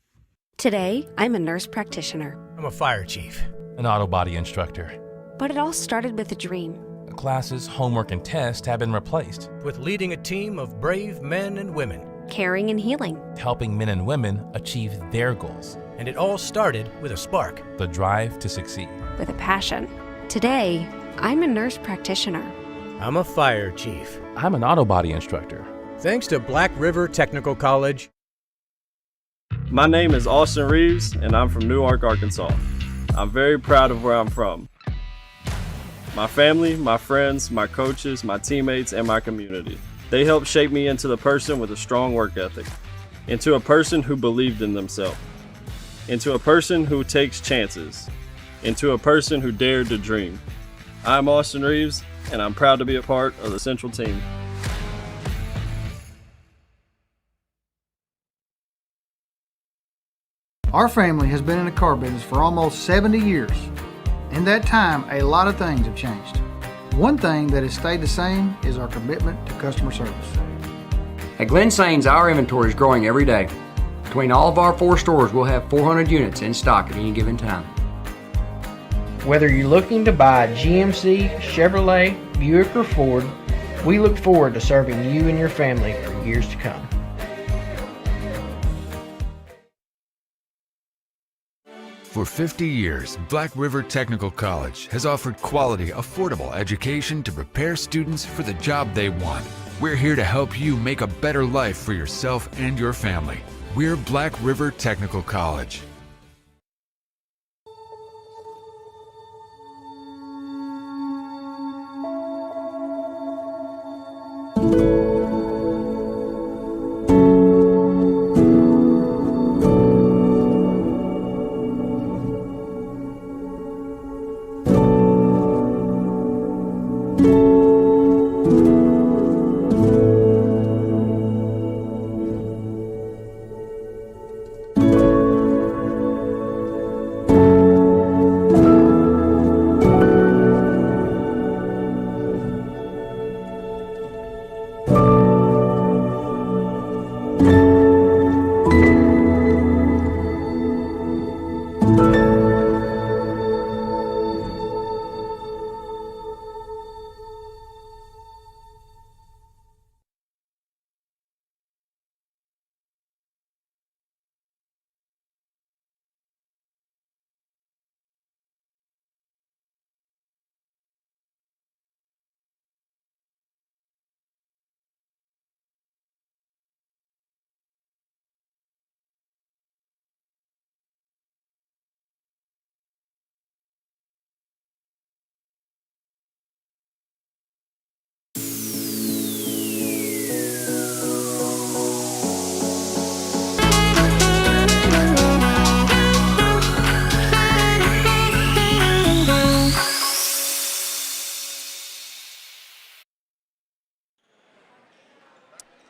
Today, I'm a nurse practitioner. I'm a fire chief. An auto body instructor. But it all started with a dream. Classes, homework, and tests have been replaced. With leading a team of brave men and women. Caring and healing. Helping men and women achieve their goals. And it all started with a spark. The drive to succeed. With a passion. Today, I'm a nurse practitioner. I'm a fire chief. I'm an auto body instructor. Thanks to Black River Technical College. My name is Austin Reeves, and I'm from Newark, Arkansas. I'm very proud of where I'm from. My family, my friends, my coaches, my teammates, and my community. They helped shape me into the person with a strong work ethic, into a person who believed in themselves, into a person who takes chances, into a person who dared to dream. I'm Austin Reeves, and I'm proud to be a part of the Central team. Our family has been in the car business for almost 70 years. In that time, a lot of things have changed. One thing that has stayed the same is our commitment to customer service. At Glen Sains, our inventory is growing every day. Between all of our 4 stores, we'll have 400 units in stock at any given time. Whether you're looking to buy a GMC, Chevrolet, Buick, or Ford, we look forward to serving you and your family for years to come. For 50 years, Black River Technical College has offered quality, affordable education to prepare students for the job they want. We're here to help you make a better life for yourself and your family. We're Black River Technical College.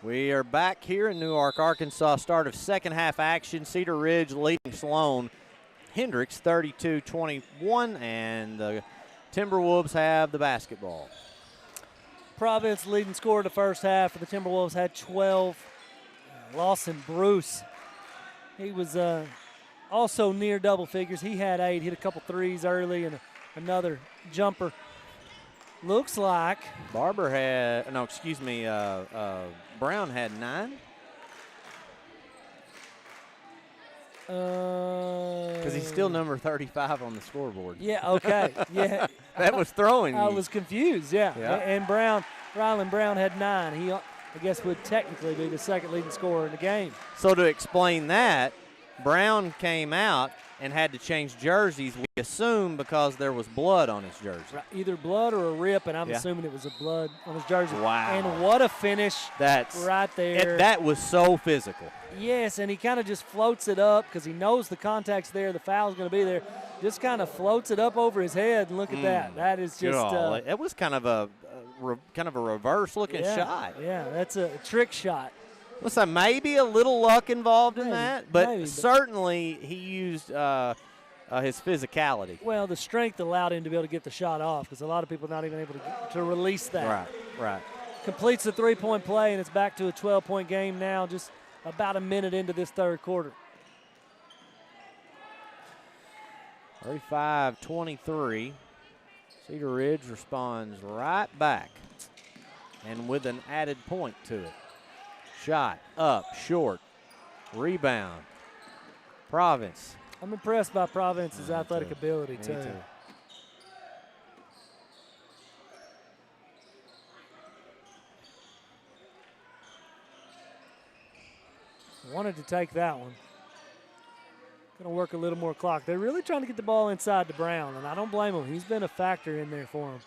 We are back here in Newark, Arkansas. Start of second half action. Cedar Ridge leading Sloan Hendricks 32-21, and the Timberwolves have the basketball. Providence leading scorer the first half for the Timberwolves had 12. Lawson Bruce, he was also near double figures. He had 8, hit a couple threes early and another jumper. Looks like Barber had, no, excuse me, Brown had 9. Because he's still number 35 on the scoreboard. Yeah, okay, yeah. That was throwing I you. was confused, yeah. Yeah. And Ryland Brown had 9. He, I guess, would technically be the second leading scorer in the game. So to explain that, Brown came out and had to change jerseys, we assume because there was blood on his jersey. Right, either blood or a rip, and I'm Yeah. assuming it was a blood on his jersey. Wow. And what a finish right there. That was so physical. Yes, and he kind of just floats it up because he knows the contact's there, the foul's going to be there. Just kind of floats it up over his head, and look at that. That is just it was kind of a reverse-looking shot. Yeah, that's a trick shot. Let's say maybe a little luck involved in that, but maybe. certainly he used his physicality. Well, the strength allowed him to be able to get the shot off because a lot of people are not even able to release that. Right. Completes the three-point play, and it's back to a 12-point game now, just about a minute into this third quarter. 35-23. Cedar Ridge responds right back, and with an added point to it. Shot up, short, rebound. Province. I'm impressed by Providence's athletic ability, Me too. Wanted to take that one. Going to work a little more clock. They're really trying to get the ball inside to Brown, and I don't blame him. He's been a factor in there for him.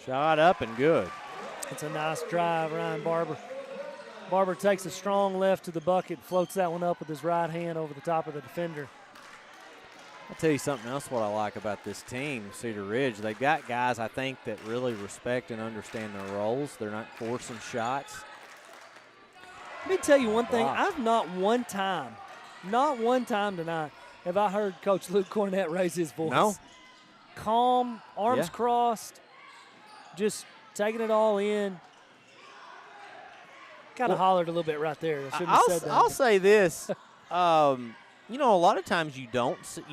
Shot up and good. It's a nice drive, Ryan Barber. Barber takes a strong left to the bucket, floats that one up with his right hand over the top of the defender. I'll tell you something else what I like about this team, Cedar Ridge. They've got guys, I think, that really respect and understand their roles. They're not forcing shots. Let me tell you one thing. Wow. I've not one time tonight have I heard Coach Luke Cornett raise his voice. No. Calm, arms Yeah. crossed, just taking it all in. Kind of hollered a little bit right there. I shouldn't have said that. I'll say this. You know, a lot of times you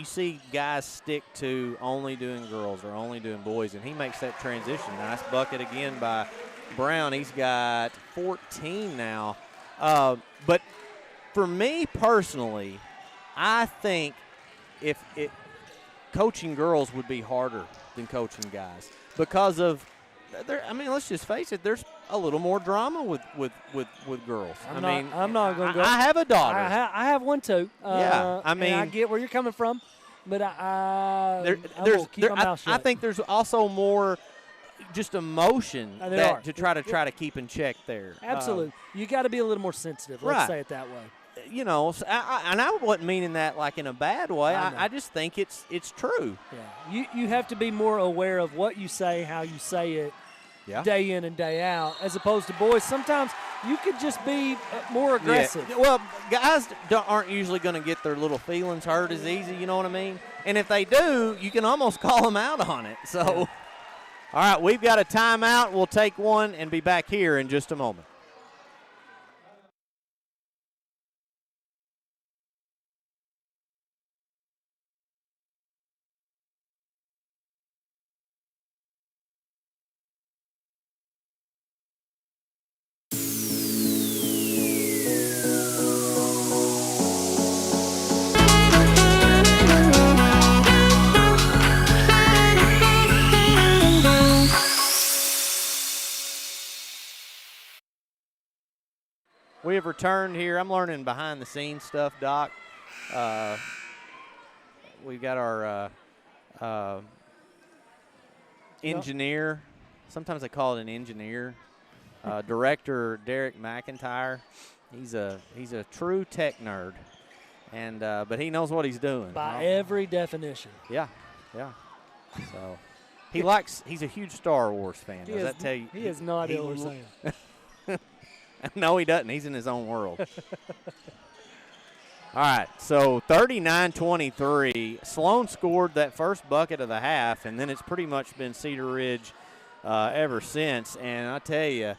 see guys stick to only doing girls or only doing boys, and he makes that transition. Nice bucket again by Brown. He's got 14 now. But for me personally, I think if coaching girls would be harder than coaching guys because of let's just face it. There's a little more drama with girls. I'm not going to go. I have a daughter. I have one too. Yeah, and I get where you're coming from, but I keep my mouth shut. I think there's also more just emotion to try to keep in check there. Absolutely, you got to be a little more sensitive. Let's say it that way. You know, and I wasn't meaning that like in a bad way. I just think it's true. Yeah, you have to be more aware of what you say, how you say it, day in and day out, as opposed to boys. Sometimes you could just be more aggressive. Yeah. Well, guys aren't usually going to get their little feelings hurt as easy. You know what I mean? And if they do, you can almost call them out on it. So, all right, we've got a timeout. We'll take one and be back here in just a moment. We have returned here. I'm learning behind-the-scenes stuff, Doc. We've got our engineer. Sometimes they call it an engineer. Director Derek McIntyre. He's a true tech nerd, and but he knows what he's doing. By every definition. Yeah. So he's a huge Star Wars fan. Does that tell you? He has no idea what we're saying. No, he doesn't. He's in his own world. All right, so 39-23. Sloan scored that first bucket of the half, and then it's pretty much been Cedar Ridge ever since. And I tell you,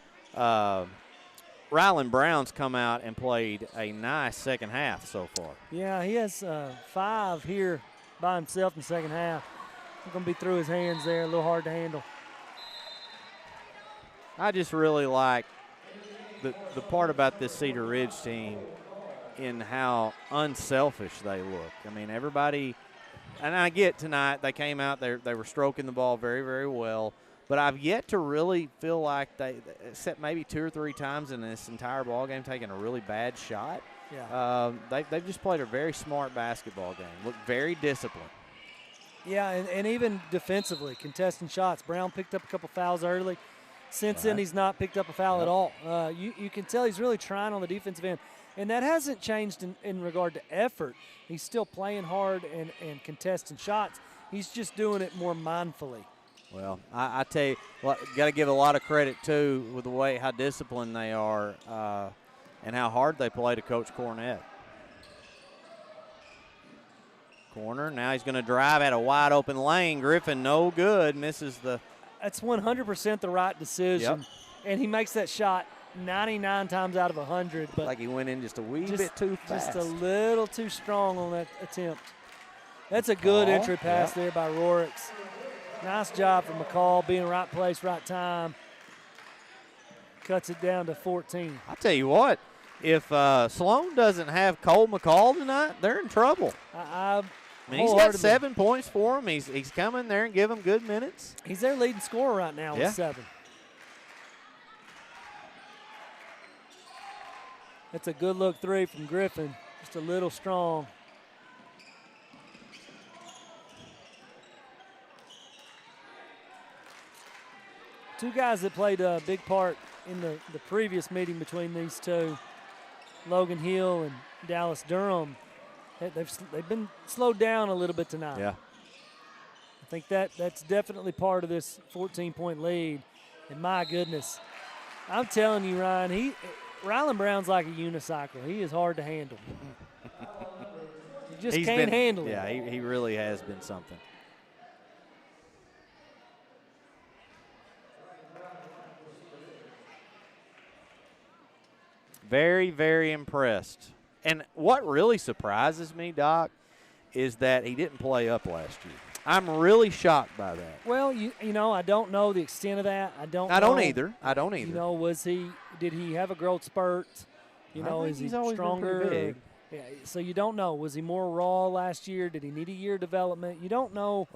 Ryland Brown's come out and played a nice second half so far. Yeah, he has 5 here by himself in the second half. He's going to be through his hands there, a little hard to handle. I just really like the part about this Cedar Ridge team in how unselfish they look. I mean, everybody, and I get tonight they came out, they were stroking the ball very, very well, but I've yet to really feel like they, except maybe 2 or 3 times in this entire ball game, taking a really bad shot. Yeah. They've just played a very smart basketball game, look very disciplined. Yeah, and even defensively, contesting shots. Brown picked up a couple fouls early. Since then, he's not picked up a foul at all. You can tell he's really trying on the defensive end. And that hasn't changed in regard to effort. He's still playing hard and contesting shots. He's just doing it more mindfully. Well, I tell you, got to give a lot of credit, too, with the way how disciplined they are and how hard they play to Coach Cornett. Corner, now he's going to drive at a wide open lane. Griffin, no good, misses the. That's 100% the right decision. Yep. And he makes that shot 99 times out of 100. But like he went in just a wee bit too fast. Just a little too strong on that attempt. That's a good entry pass there by Rorix. Nice job from McCall, being right place, right time. Cuts it down to 14. I'll tell you what, if Sloan doesn't have Cole McCall tonight, they're in trouble. I mean, he's got 7 points for him. He's coming there and give them good minutes. He's their leading scorer right now with 7. That's a good look 3 from Griffin. Just a little strong. Two guys that played a big part in the previous meeting between these two, Logan Hill and Dallas Durham, they've been slowed down a little bit tonight. Yeah. I think that's definitely part of this 14-point lead. And my goodness, I'm telling you, Ryan, Ryland Brown's like a unicycle. He is hard to handle. You just can't handle it. Yeah, he really has been something. Very, very impressed. And what really surprises me, Doc, is that he didn't play up last year. I'm really shocked by that. Well, you know, I don't know the extent of that. I don't either. You know, did he have a growth spurt? You know, is he stronger? Big. Yeah, so you don't know. Was he more raw last year? Did he need a year of development? You don't know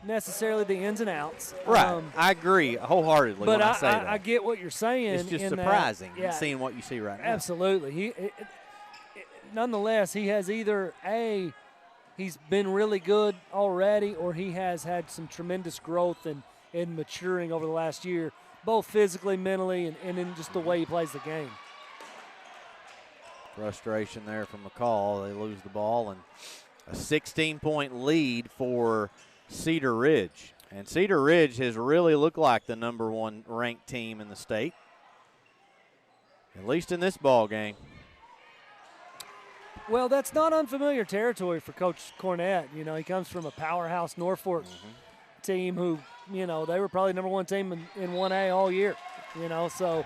necessarily the ins and outs. Right. I agree wholeheartily when I say that. I get what you're saying. It's just surprising seeing what you see right now. Absolutely. Nonetheless, he has either he's been really good already, or he has had some tremendous growth and maturing over the last year, both physically, mentally, and in just the way he plays the game. Frustration there from McCall. They lose the ball, and a 16-point lead for Cedar Ridge. And Cedar Ridge has really looked like the number 1 ranked team in the state, at least in this ball game. Well, that's not unfamiliar territory for Coach Cornett. You know, he comes from a powerhouse Norfolk team who, you know, they were probably number 1 team in 1A all year. You know, so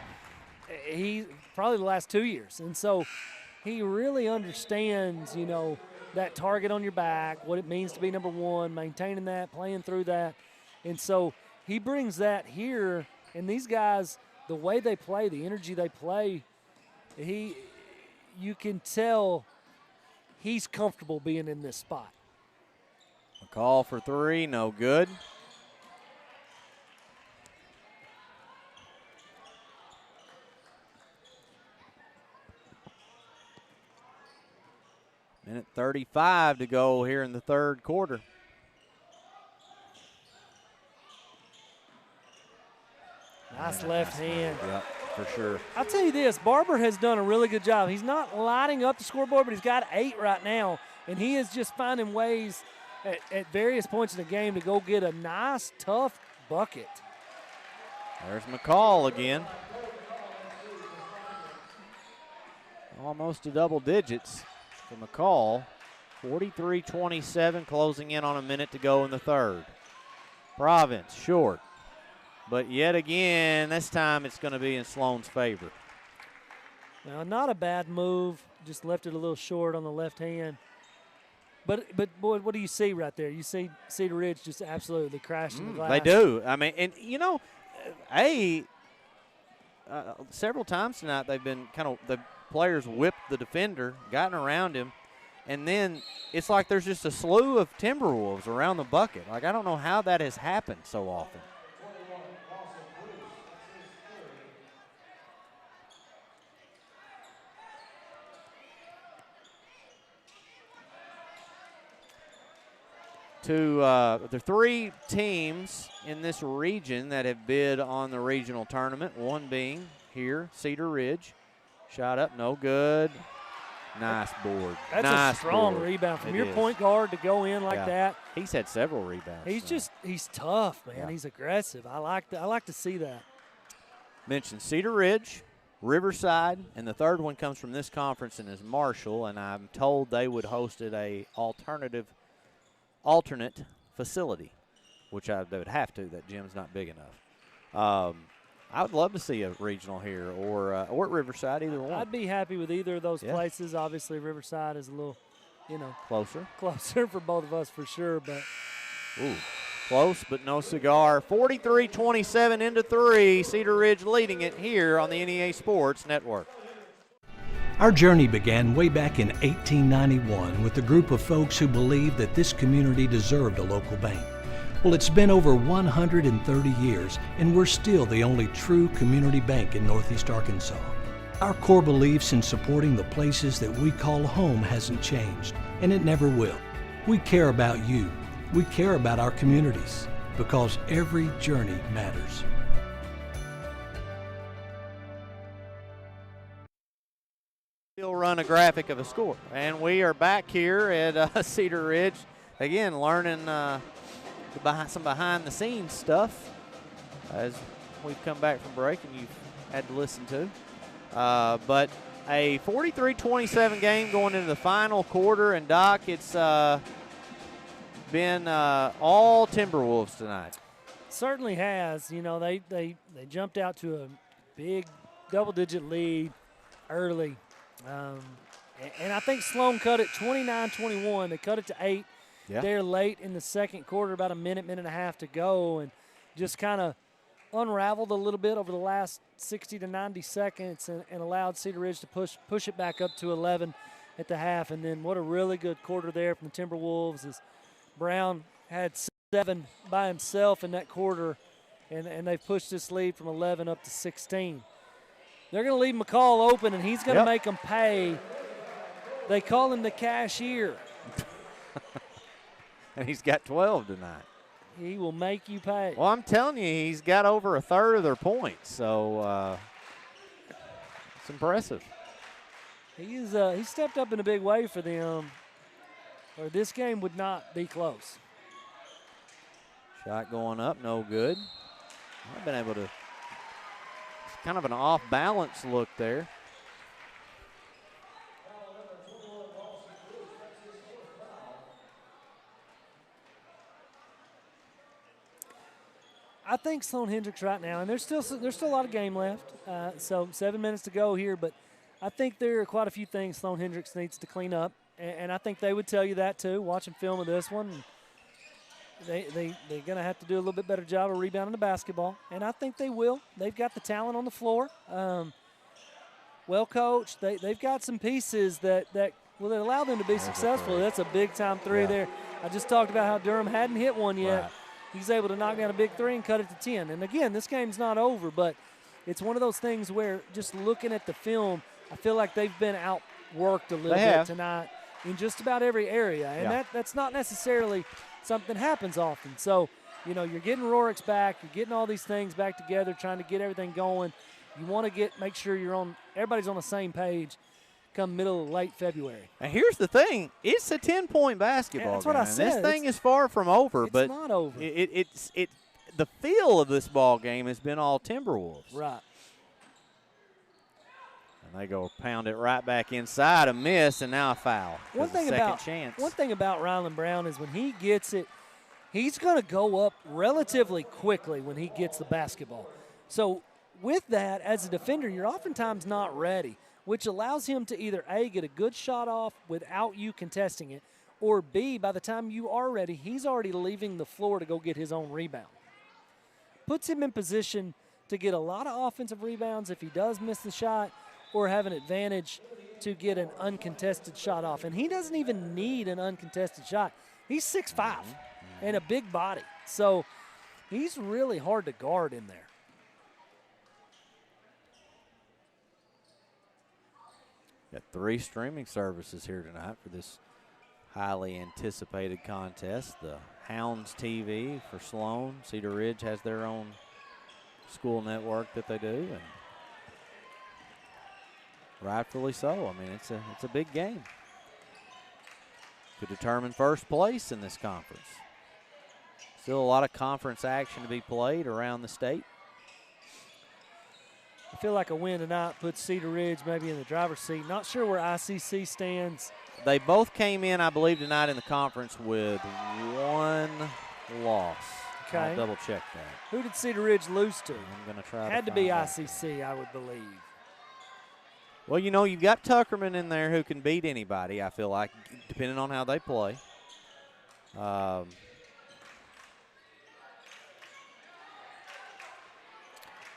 he probably the last 2 years. And so he really understands, you know, that target on your back, what it means to be number 1, maintaining that, playing through that. And so he brings that here. And these guys, the way they play, the energy they play, you can tell he's comfortable being in this spot. McCall for 3, no good. Minute 35 to go here in the third quarter. Nice left hand. Yep, for sure. I'll tell you this, Barber has done a really good job. He's not lighting up the scoreboard, but he's got 8 right now, and he is just finding ways at various points in the game to go get a nice, tough bucket. There's McCall again. Almost to double digits for McCall. 43-27, closing in on a minute to go in the third. Province short. But yet again, this time it's going to be in Sloan's favor. Now, not a bad move. Just left it a little short on the left hand. But boy, what do you see right there? You see Cedar Ridge just absolutely crashing the glass. They do. I mean, and you know, several times tonight they've been the players whipped the defender, gotten around him, and then it's like there's just a slew of Timberwolves around the bucket. Like, I don't know how that has happened so often. There are 3 teams in this region that have bid on the regional tournament, one being here, Cedar Ridge. Shot up, no good. Nice board. That's nice a strong board. rebound from It your is. point guard to go in like that. He's had several rebounds. He's tough, man. Yeah. He's aggressive. I like to see that. Mentioned Cedar Ridge, Riverside, and the third one comes from this conference and is Marshall, and I'm told they would host at a alternate facility, which they would have to. That gym's not big enough. I would love to see a regional here or at Riverside, either one. I'd be happy with either of those places. Obviously, Riverside is a little, closer for both of us for sure. But close, but no cigar. 43-27 into 3. Cedar Ridge leading it here on the NEA Sports Network. Our journey began way back in 1891 with a group of folks who believed that this community deserved a local bank. Well, it's been over 130 years, and we're still the only true community bank in Northeast Arkansas. Our core beliefs in supporting the places that we call home hasn't changed, and it never will. We care about you. We care about our communities, because every journey matters. We'll run a graphic of a score. And we are back here at Cedar Ridge, again, learning some behind the scenes stuff as we've come back from break and you've had to listen to. But a 43-27 game going into the final quarter, and Doc, it's been all Timberwolves tonight. Certainly has. They jumped out to a big double-digit lead early. And I think Sloan cut it 29-21. They cut it to 8 there late in the second quarter, about a minute and a half to go, and just kind of unraveled a little bit over the last 60 to 90 seconds and allowed Cedar Ridge to push it back up to 11 at the half. And then what a really good quarter there from the Timberwolves as Brown had 7 by himself in that quarter, and they've pushed this lead from 11 up to 16. They're going to leave McCall open, and he's going to make them pay. They call him the cashier. And he's got 12 tonight. He will make you pay. Well, I'm telling you, he's got over a third of their points, so it's impressive. He stepped up in a big way for them, or this game would not be close. Shot going up, no good. I've been able to, it's kind of an off-balance look there. I think Sloan Hendricks right now, and there's still a lot of game left, so 7 minutes to go here, but I think there are quite a few things Sloan Hendricks needs to clean up, and I think they would tell you that too, watching film of this one. They're going to have to do a little bit better job of rebounding the basketball, and I think they will. They've got the talent on the floor. Well coached. They've got some pieces that will allow them to be successful. That's a big-time three there. I just talked about how Durham hadn't hit one yet. Right. He's able to knock down a big three and cut it to 10. And, again, this game's not over, but it's one of those things where just looking at the film, I feel like they've been outworked a little bit tonight in just about every area. And that's not necessarily something that happens often. So, you're getting Rorick's back. You're getting all these things back together, trying to get everything going. You want to make sure everybody's on the same page. come middle of late February. And here's the thing. It's a 10-point basketball that's what I game. said. This thing is far from over. It's but not over. The feel of this ball game has been all Timberwolves. Right. And they go pound it right back inside, a miss, and now a foul. One thing about Ryland Brown is when he gets it, he's going to go up relatively quickly when he gets the basketball. So with that, as a defender, you're oftentimes not ready, which allows him to either A, get a good shot off without you contesting it, or B, by the time you are ready, he's already leaving the floor to go get his own rebound. Puts him in position to get a lot of offensive rebounds if he does miss the shot, or have an advantage to get an uncontested shot off. And he doesn't even need an uncontested shot. He's 6'5", and a big body. So he's really hard to guard in there. Got 3 streaming services here tonight for this highly anticipated contest. The Hounds TV for Sloan. Cedar Ridge has their own school network that they do, and rightfully so. I mean, it's a big game to determine first place in this conference. Still a lot of conference action to be played around the state. I feel like a win tonight puts Cedar Ridge maybe in the driver's seat. Not sure where ICC stands. They both came in, I believe, tonight in the conference with 1 loss. Okay. I'll double check that. Who did Cedar Ridge lose to? I'm going to try. Had to be ICC, I would believe. Well, you know, you've got Tuckerman in there who can beat anybody, I feel like, depending on how they play.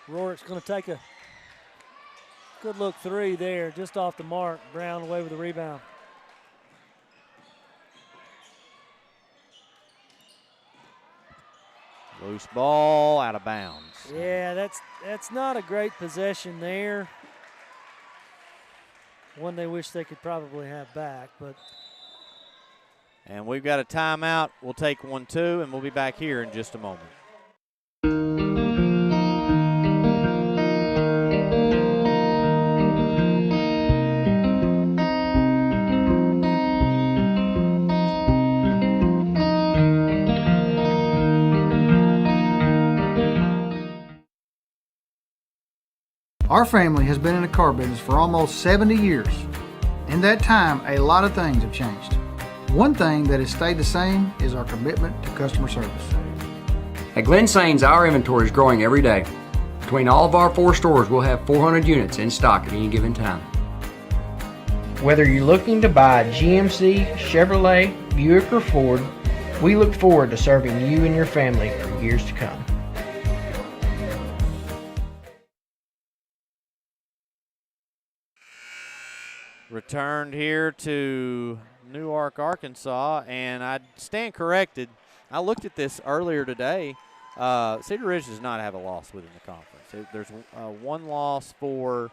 Rorick's going to take a good look 3 there, just off the mark. Brown away with the rebound. Loose ball, out of bounds. Yeah, that's not a great possession there. One they wish they could probably have back, but. And we've got a timeout. We'll take 1, 2, and we'll be back here in just a moment. Our family has been in the car business for almost 70 years. In that time, a lot of things have changed. One thing that has stayed the same is our commitment to customer service. At Glen Sains, our inventory is growing every day. Between all of our 4 stores, we'll have 400 units in stock at any given time. Whether you're looking to buy a GMC, Chevrolet, Buick, or Ford, we look forward to serving you and your family for years to come. Returned here to Newark, Arkansas, and I stand corrected. I looked at this earlier today. Cedar Ridge does not have a loss within the conference. There's 1 loss for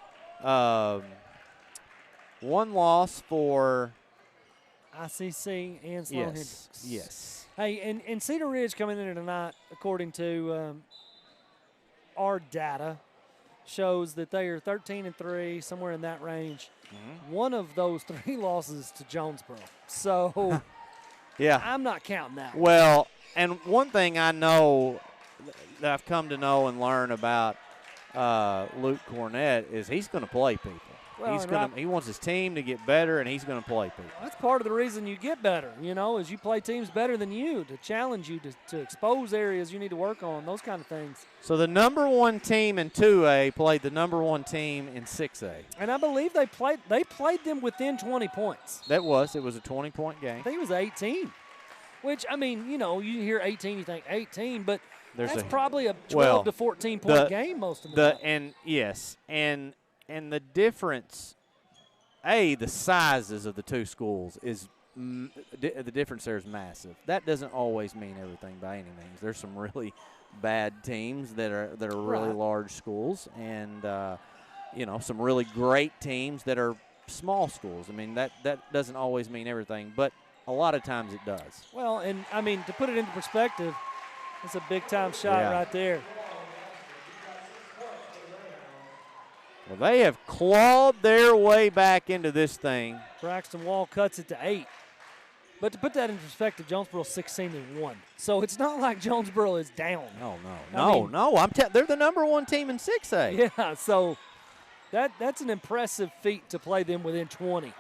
ICC and Sloan Hendricks. Yes. Hey, and Cedar Ridge coming in tonight, according to our data, shows that they are 13-3, somewhere in that range. Mm-hmm. One of those 3 losses to Jonesboro. So, yeah, I'm not counting that one. Well, and one thing I know that I've come to know and learn about Luke Cornett is he's going to play people. Well, he wants his team to get better, and he's going to play people. That's part of the reason you get better, is you play teams better than you, to challenge you, to expose areas you need to work on, those kind of things. So the number 1 team in 2A played the number 1 team in 6A. And I believe they played them within 20 points. It was a 20-point game. I think it was 18, which, I mean, you hear 18, you think 18, but that's probably a 12 to 14-point game most of the time. And yes, and the difference, the sizes of the 2 schools is the difference there is massive. That doesn't always mean everything by any means. There's some really bad teams that are really large schools, and some really great teams that are small schools. I mean, that doesn't always mean everything, but a lot of times it does. Well, and I mean, to put it into perspective, it's a big time shot right there. Well, they have clawed their way back into this thing. Braxton Wall cuts it to 8. But to put that in perspective, Jonesboro's 16-1. So it's not like Jonesboro is down. No. They're the number 1 team in 6A. Yeah, so that's an impressive feat to play them within 20.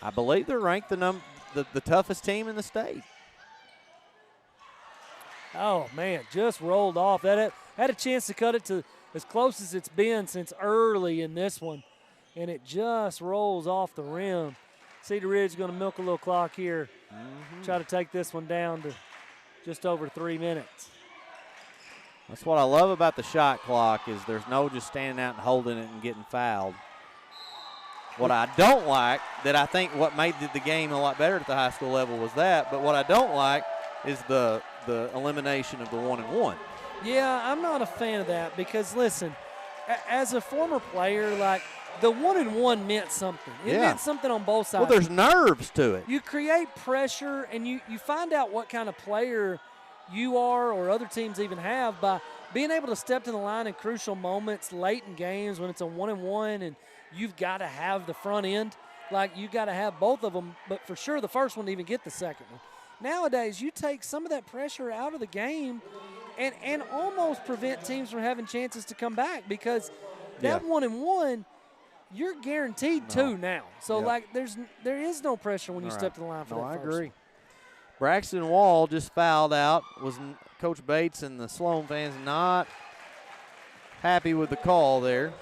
I believe they're ranked the toughest team in the state. Oh, man, just rolled off. That had a chance to cut it to as close as it's been since early in this one, and it just rolls off the rim. Cedar Ridge going to milk a little clock here, try to take this one down to just over 3 minutes. That's what I love about the shot clock is there's no just standing out and holding it and getting fouled. What I don't like, that I think what made the game a lot better at the high school level was that, but what I don't like is the elimination of the 1-and-1. Yeah, I'm not a fan of that because, listen, as a former player, like, the 1-and-1 meant something. It meant something on both sides. Well, there's nerves to it. You create pressure, and you find out what kind of player you are or other teams even have by being able to step to the line in crucial moments late in games when it's a 1-and-1 and you've got to have the front end. Like, you got to have both of them, but for sure the first one to even get the second one. Nowadays, you take some of that pressure out of the game and almost prevent teams from having chances to come back because that 1-and-1 – you're guaranteed 2 now. So, there is no pressure when you step to the line for that first. I agree. Braxton Wall just fouled out. Coach Bates and the Sloan fans not happy with the call there.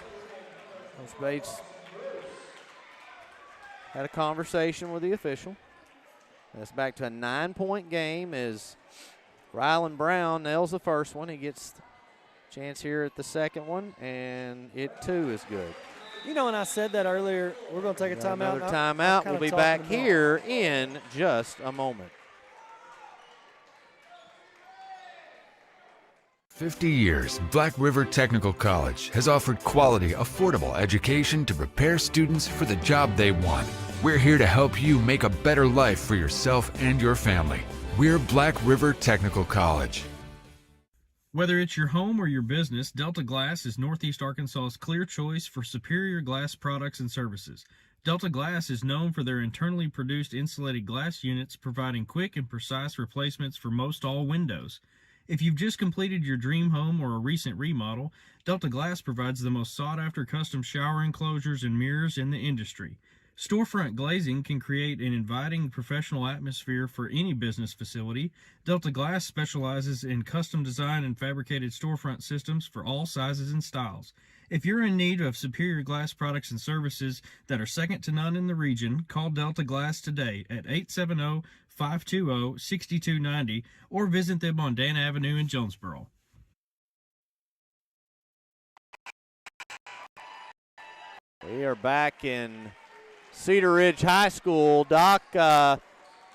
Coach Bates had a conversation with the official. That's back to a 9-point game as Rylan Brown nails the first one. He gets a chance here at the second one, and it too is good. You know, and I said that earlier, we're going to take a timeout. Another timeout. We'll be back here in just a moment. 50 years, Black River Technical College has offered quality, affordable education to prepare students for the job they want. We're here to help you make a better life for yourself and your family. We're Black River Technical College. Whether it's your home or your business, Delta Glass is Northeast Arkansas's clear choice for superior glass products and services. Delta Glass is known for their internally produced insulated glass units, providing quick and precise replacements for most all windows. If you've just completed your dream home or a recent remodel, Delta Glass provides the most sought-after custom shower enclosures and mirrors in the industry. Storefront glazing can create an inviting professional atmosphere for any business facility. Delta Glass specializes in custom design and fabricated storefront systems for all sizes and styles. If you're in need of superior glass products and services that are second to none in the region, call Delta Glass today at 870-520-6290 or visit them on Dan Avenue in Jonesboro. We are back in Cedar Ridge High School. Doc,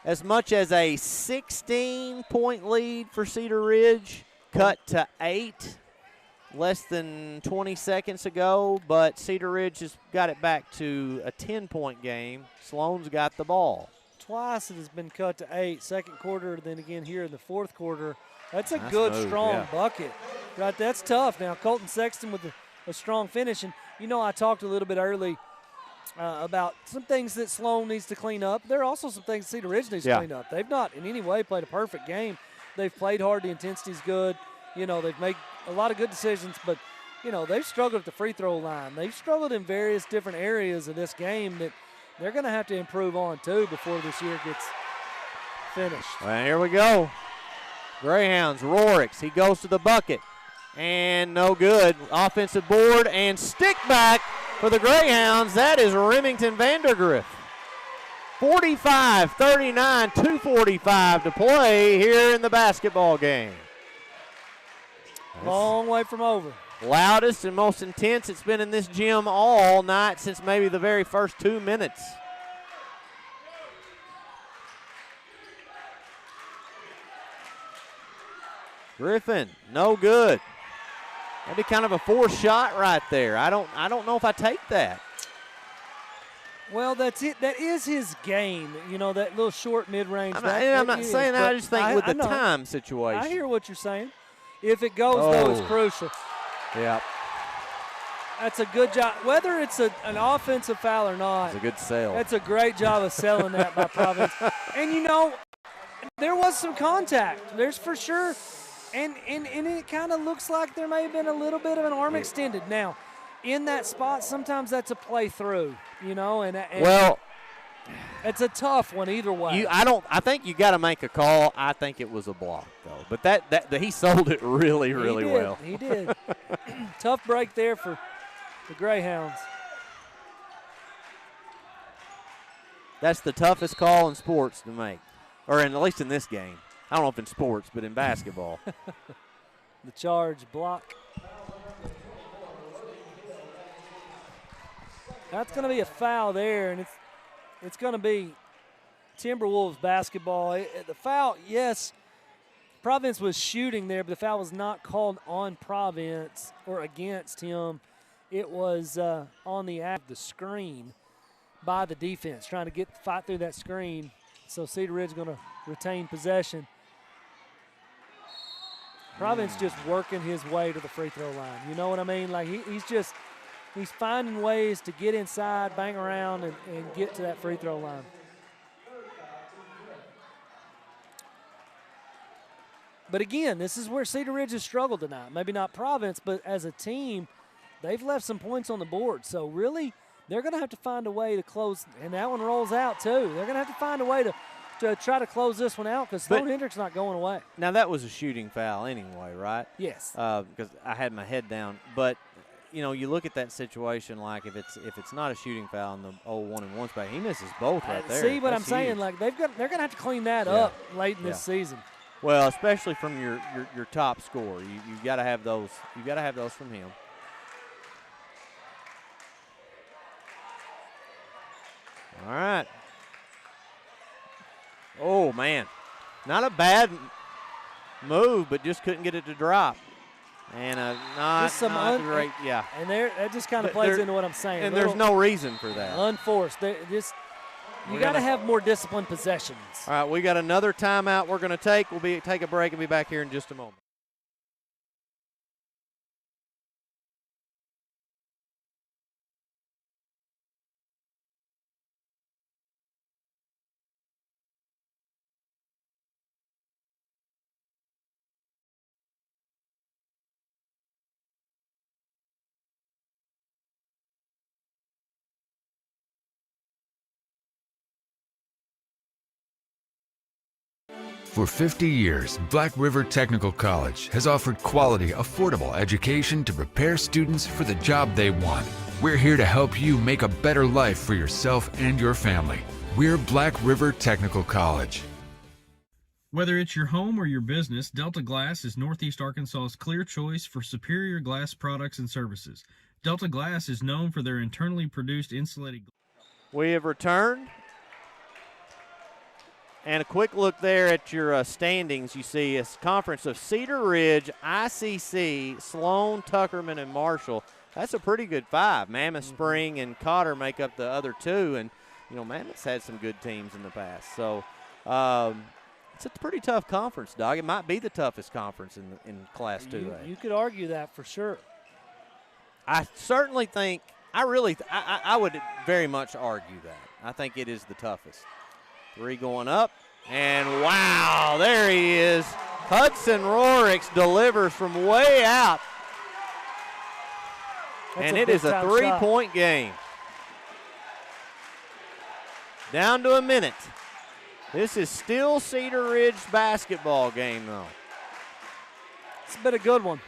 as much as a 16-point lead for Cedar Ridge, cut to 8 less than 20 seconds ago, but Cedar Ridge has got it back to a 10-point game. Sloan's got the ball. Twice it has been cut to 8, second quarter, then again here in the fourth quarter. That's a good, strong bucket. Right, that's tough. Now, Colton Sexton with a strong finish. And, you know, I talked a little bit early about some things that Sloan needs to clean up. There are also some things Cedar Ridge needs to clean up. They've not in any way played a perfect game. They've played hard. The intensity's good. You know, they've made a lot of good decisions, but, you know, they've struggled at the free throw line. They've struggled in various different areas of this game that they're going to have to improve on, too, before this year gets finished. Well, here we go. Greyhounds, Rorix. He goes to the bucket. And no good. Offensive board and stick back for the Greyhounds. That is Remington Vandergriff. 45-39, 2:45 to play here in the basketball game. Long way from over. Loudest and most intense it's been in this gym all night since maybe the very first 2 minutes. Griffin, no good. That'd be kind of a forced shot right there. I don't know if I take that. Well, that's it. That is his game. You know, that little short mid-range. I'm not saying that. I just think with the time situation. I hear what you're saying. If it goes, though, it's crucial. Yeah. That's a good job. Whether it's an offensive foul or not, it's a good sell. That's a great job of selling that by Providence. And, you know, there was some contact. There's for sure. And it kind of looks like there may have been a little bit of an arm extended. Now, in that spot, sometimes that's a play through, you know. And well, it's a tough one either way. I think you got to make a call. I think it was a block, though. But that he sold it really, really well. He did. Tough break there for the Greyhounds. That's the toughest call in sports to make, or at least in this game. I don't know if in sports, but in basketball. The charge block. That's going to be a foul there, and it's going to be Timberwolves basketball. The foul, yes, Providence was shooting there, but the foul was not called on Providence or against him. It was on the screen by the defense, trying to fight through that screen. So Cedar Ridge is going to retain possession. Providence just working his way to the free throw line. You know what I mean? Like he's finding ways to get inside, bang around, and get to that free throw line. But again, this is where Cedar Ridge has struggled tonight. Maybe not Providence, but as a team, they've left some points on the board. So really, they're going to have to find a way to close, and that one rolls out too. They're going to have to find a way to try to close this one out because Sloan Hendrick's not going away. Now, that was a shooting foul anyway, right? Yes. Because I had my head down. But, you know, you look at that situation like if it's not a shooting foul in the old 1-and-1 spot, he misses both right there. See what I'm saying? Like they're going to have to clean that up late in this season. Well, especially from your top scorer. You've got to have those. You've got to have those from him. All right. Oh, man. Not a bad move, but just couldn't get it to drop. And not great, yeah. And that just kind of plays into what I'm saying. And there's no reason for that. Unforced. You got to have more disciplined possessions. All right, we got another timeout we're going to take. We'll take a break and be back here in just a moment. For 50 years, Black River Technical College has offered quality, affordable education to prepare students for the job they want. We're here to help you make a better life for yourself and your family. We're Black River Technical College. Whether it's your home or your business, Delta Glass is Northeast Arkansas's clear choice for superior glass products and services. Delta Glass is known for their internally produced insulated glass. We have returned. And a quick look there at your standings. You see a conference of Cedar Ridge, ICC, Sloan, Tuckerman, and Marshall. That's a pretty good five. Mammoth Spring and Cotter make up the other two. And, you know, Mammoth's had some good teams in the past. So it's a pretty tough conference, Doug. It might be the toughest conference in Class 2A. You could argue that for sure. I certainly think – I would very much argue that. I think it is the toughest. Three going up, and wow, there he is. Hudson Rorix delivers from way out. And it is a three-point game. Down to a minute. This is still Cedar Ridge basketball game, though. It's been a good one.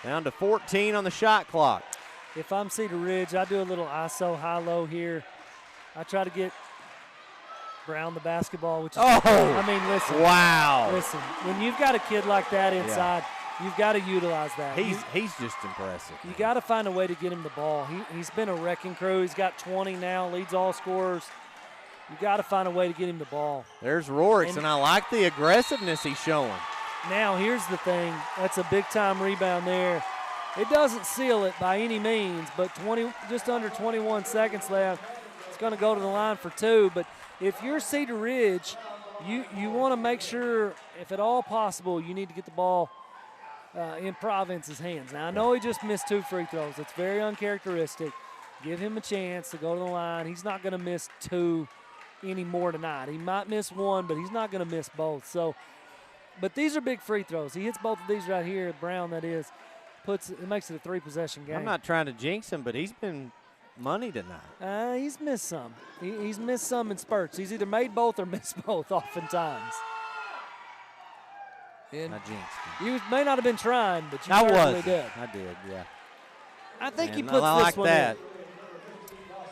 Down to 14 on the shot clock. If I'm Cedar Ridge, I do a little ISO high-low here. I try to get Brown the basketball, which is, I mean, listen. Wow. Listen, when you've got a kid like that inside, you've got to utilize that. He's just impressive. You got to find a way to get him the ball. He's been a wrecking crew. He's got 20 now, leads all scorers. You got to find a way to get him the ball. There's Rorix, and I like the aggressiveness he's showing. Now, here's the thing. That's a big-time rebound there. It doesn't seal it by any means, but just under 21 seconds left. It's going to go to the line for two. But if you're Cedar Ridge, you want to make sure, if at all possible, you need to get the ball in Province's hands. Now, I know he just missed 2 free throws. It's very uncharacteristic. Give him a chance to go to the line. He's not going to miss 2 anymore tonight. He might miss 1, but he's not going to miss both. So, but these are big free throws. He hits both of these right here, Brown, that is. It makes it a 3-possession game. I'm not trying to jinx him, but he's been money tonight. He's missed some. He's missed some in spurts. He's either made both or missed both oftentimes. And I jinxed him. You may not have been trying, but you I certainly was. did. I did, yeah. I think he And puts I this like one that. in.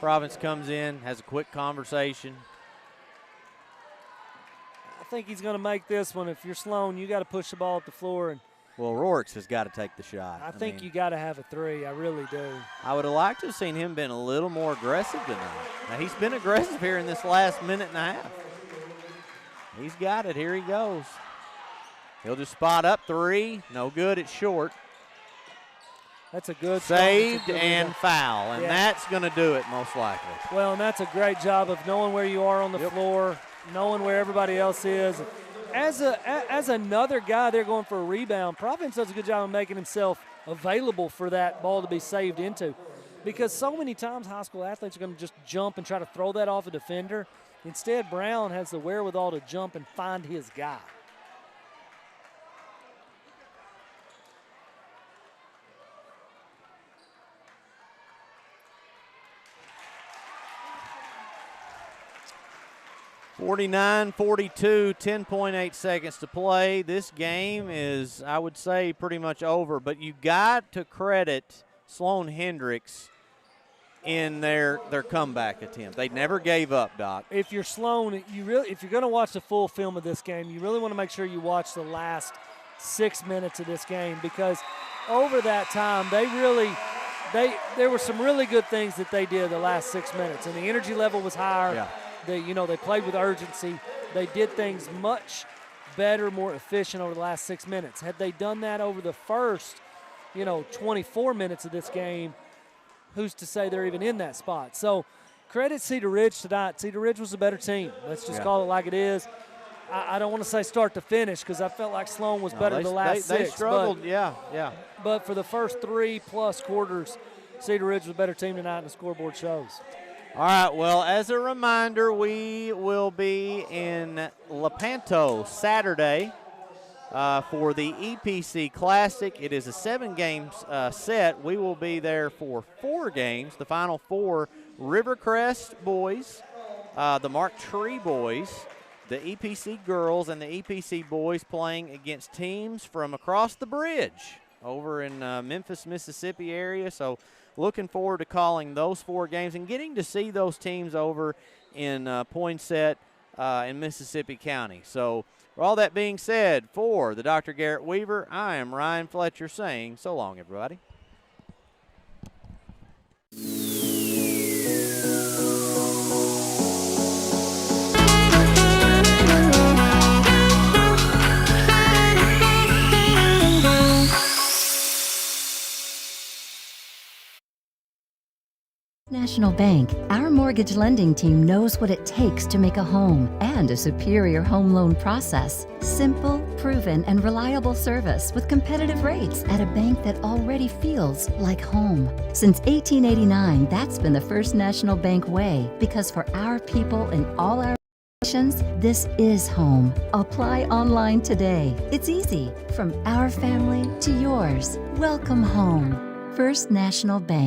Province comes in, has a quick conversation. I think he's going to make this one. If you're Sloan, you got to push the ball at the floor. And Well, Rourke's has got to take the shot. I think you got to have a 3. I really do. I would have liked to have seen him been a little more aggressive tonight. Now, he's been aggressive here in this last minute and a half. He's got it. Here he goes. He'll just spot up 3. No good. It's short. That's a good saved good and foul, and yeah. that's going to do it most likely. Well, and that's a great job of knowing where you are on the floor, knowing where everybody else is. As another guy, they're going for a rebound. Providence does a good job of making himself available for that ball to be saved into, because so many times high school athletes are going to just jump and try to throw that off a defender. Instead, Brown has the wherewithal to jump and find his guy. (49-42), 10.8 seconds to play. This game is, I would say, pretty much over, but you got to credit Sloan Hendricks in their comeback attempt. They never gave up, Doc. If you're Sloan, if you're going to watch the full film of this game, you really want to make sure you watch the last 6 minutes of this game, because over that time, there were some really good things that they did the last 6 minutes, and the energy level was higher. Yeah. They played with urgency. They did things much better, more efficient over the last 6 minutes. Had they done that over the first, 24 minutes of this game, who's to say they're even in that spot? So credit Cedar Ridge tonight. Cedar Ridge was a better team. Let's just call it like it is. I don't want to say start to finish, because I felt like Sloan was better the last 6. They struggled, yeah. But for the first 3+ quarters, Cedar Ridge was a better team tonight, and the scoreboard shows. All right, well, as a reminder, we will be in Lepanto Saturday for the EPC Classic. It is a 7-game set. We will be there for 4 games, the final 4. Rivercrest boys, the Mark Tree boys, the EPC girls, and the EPC boys playing against teams from across the bridge over in Memphis, Mississippi area. So looking forward to calling those 4 games and getting to see those teams over in Poinsett in Mississippi County. So for all that being said, for the Dr. Garrett Weaver, I am Ryan Fletcher saying so long, everybody. National Bank, our mortgage lending team knows what it takes to make a home and a superior home loan process. Simple, proven, and reliable service with competitive rates at a bank that already feels like home. Since 1889, that's been the First National Bank way, because for our people in all our nations, this is home. Apply online today. It's easy. From our family to yours. Welcome home. First National Bank.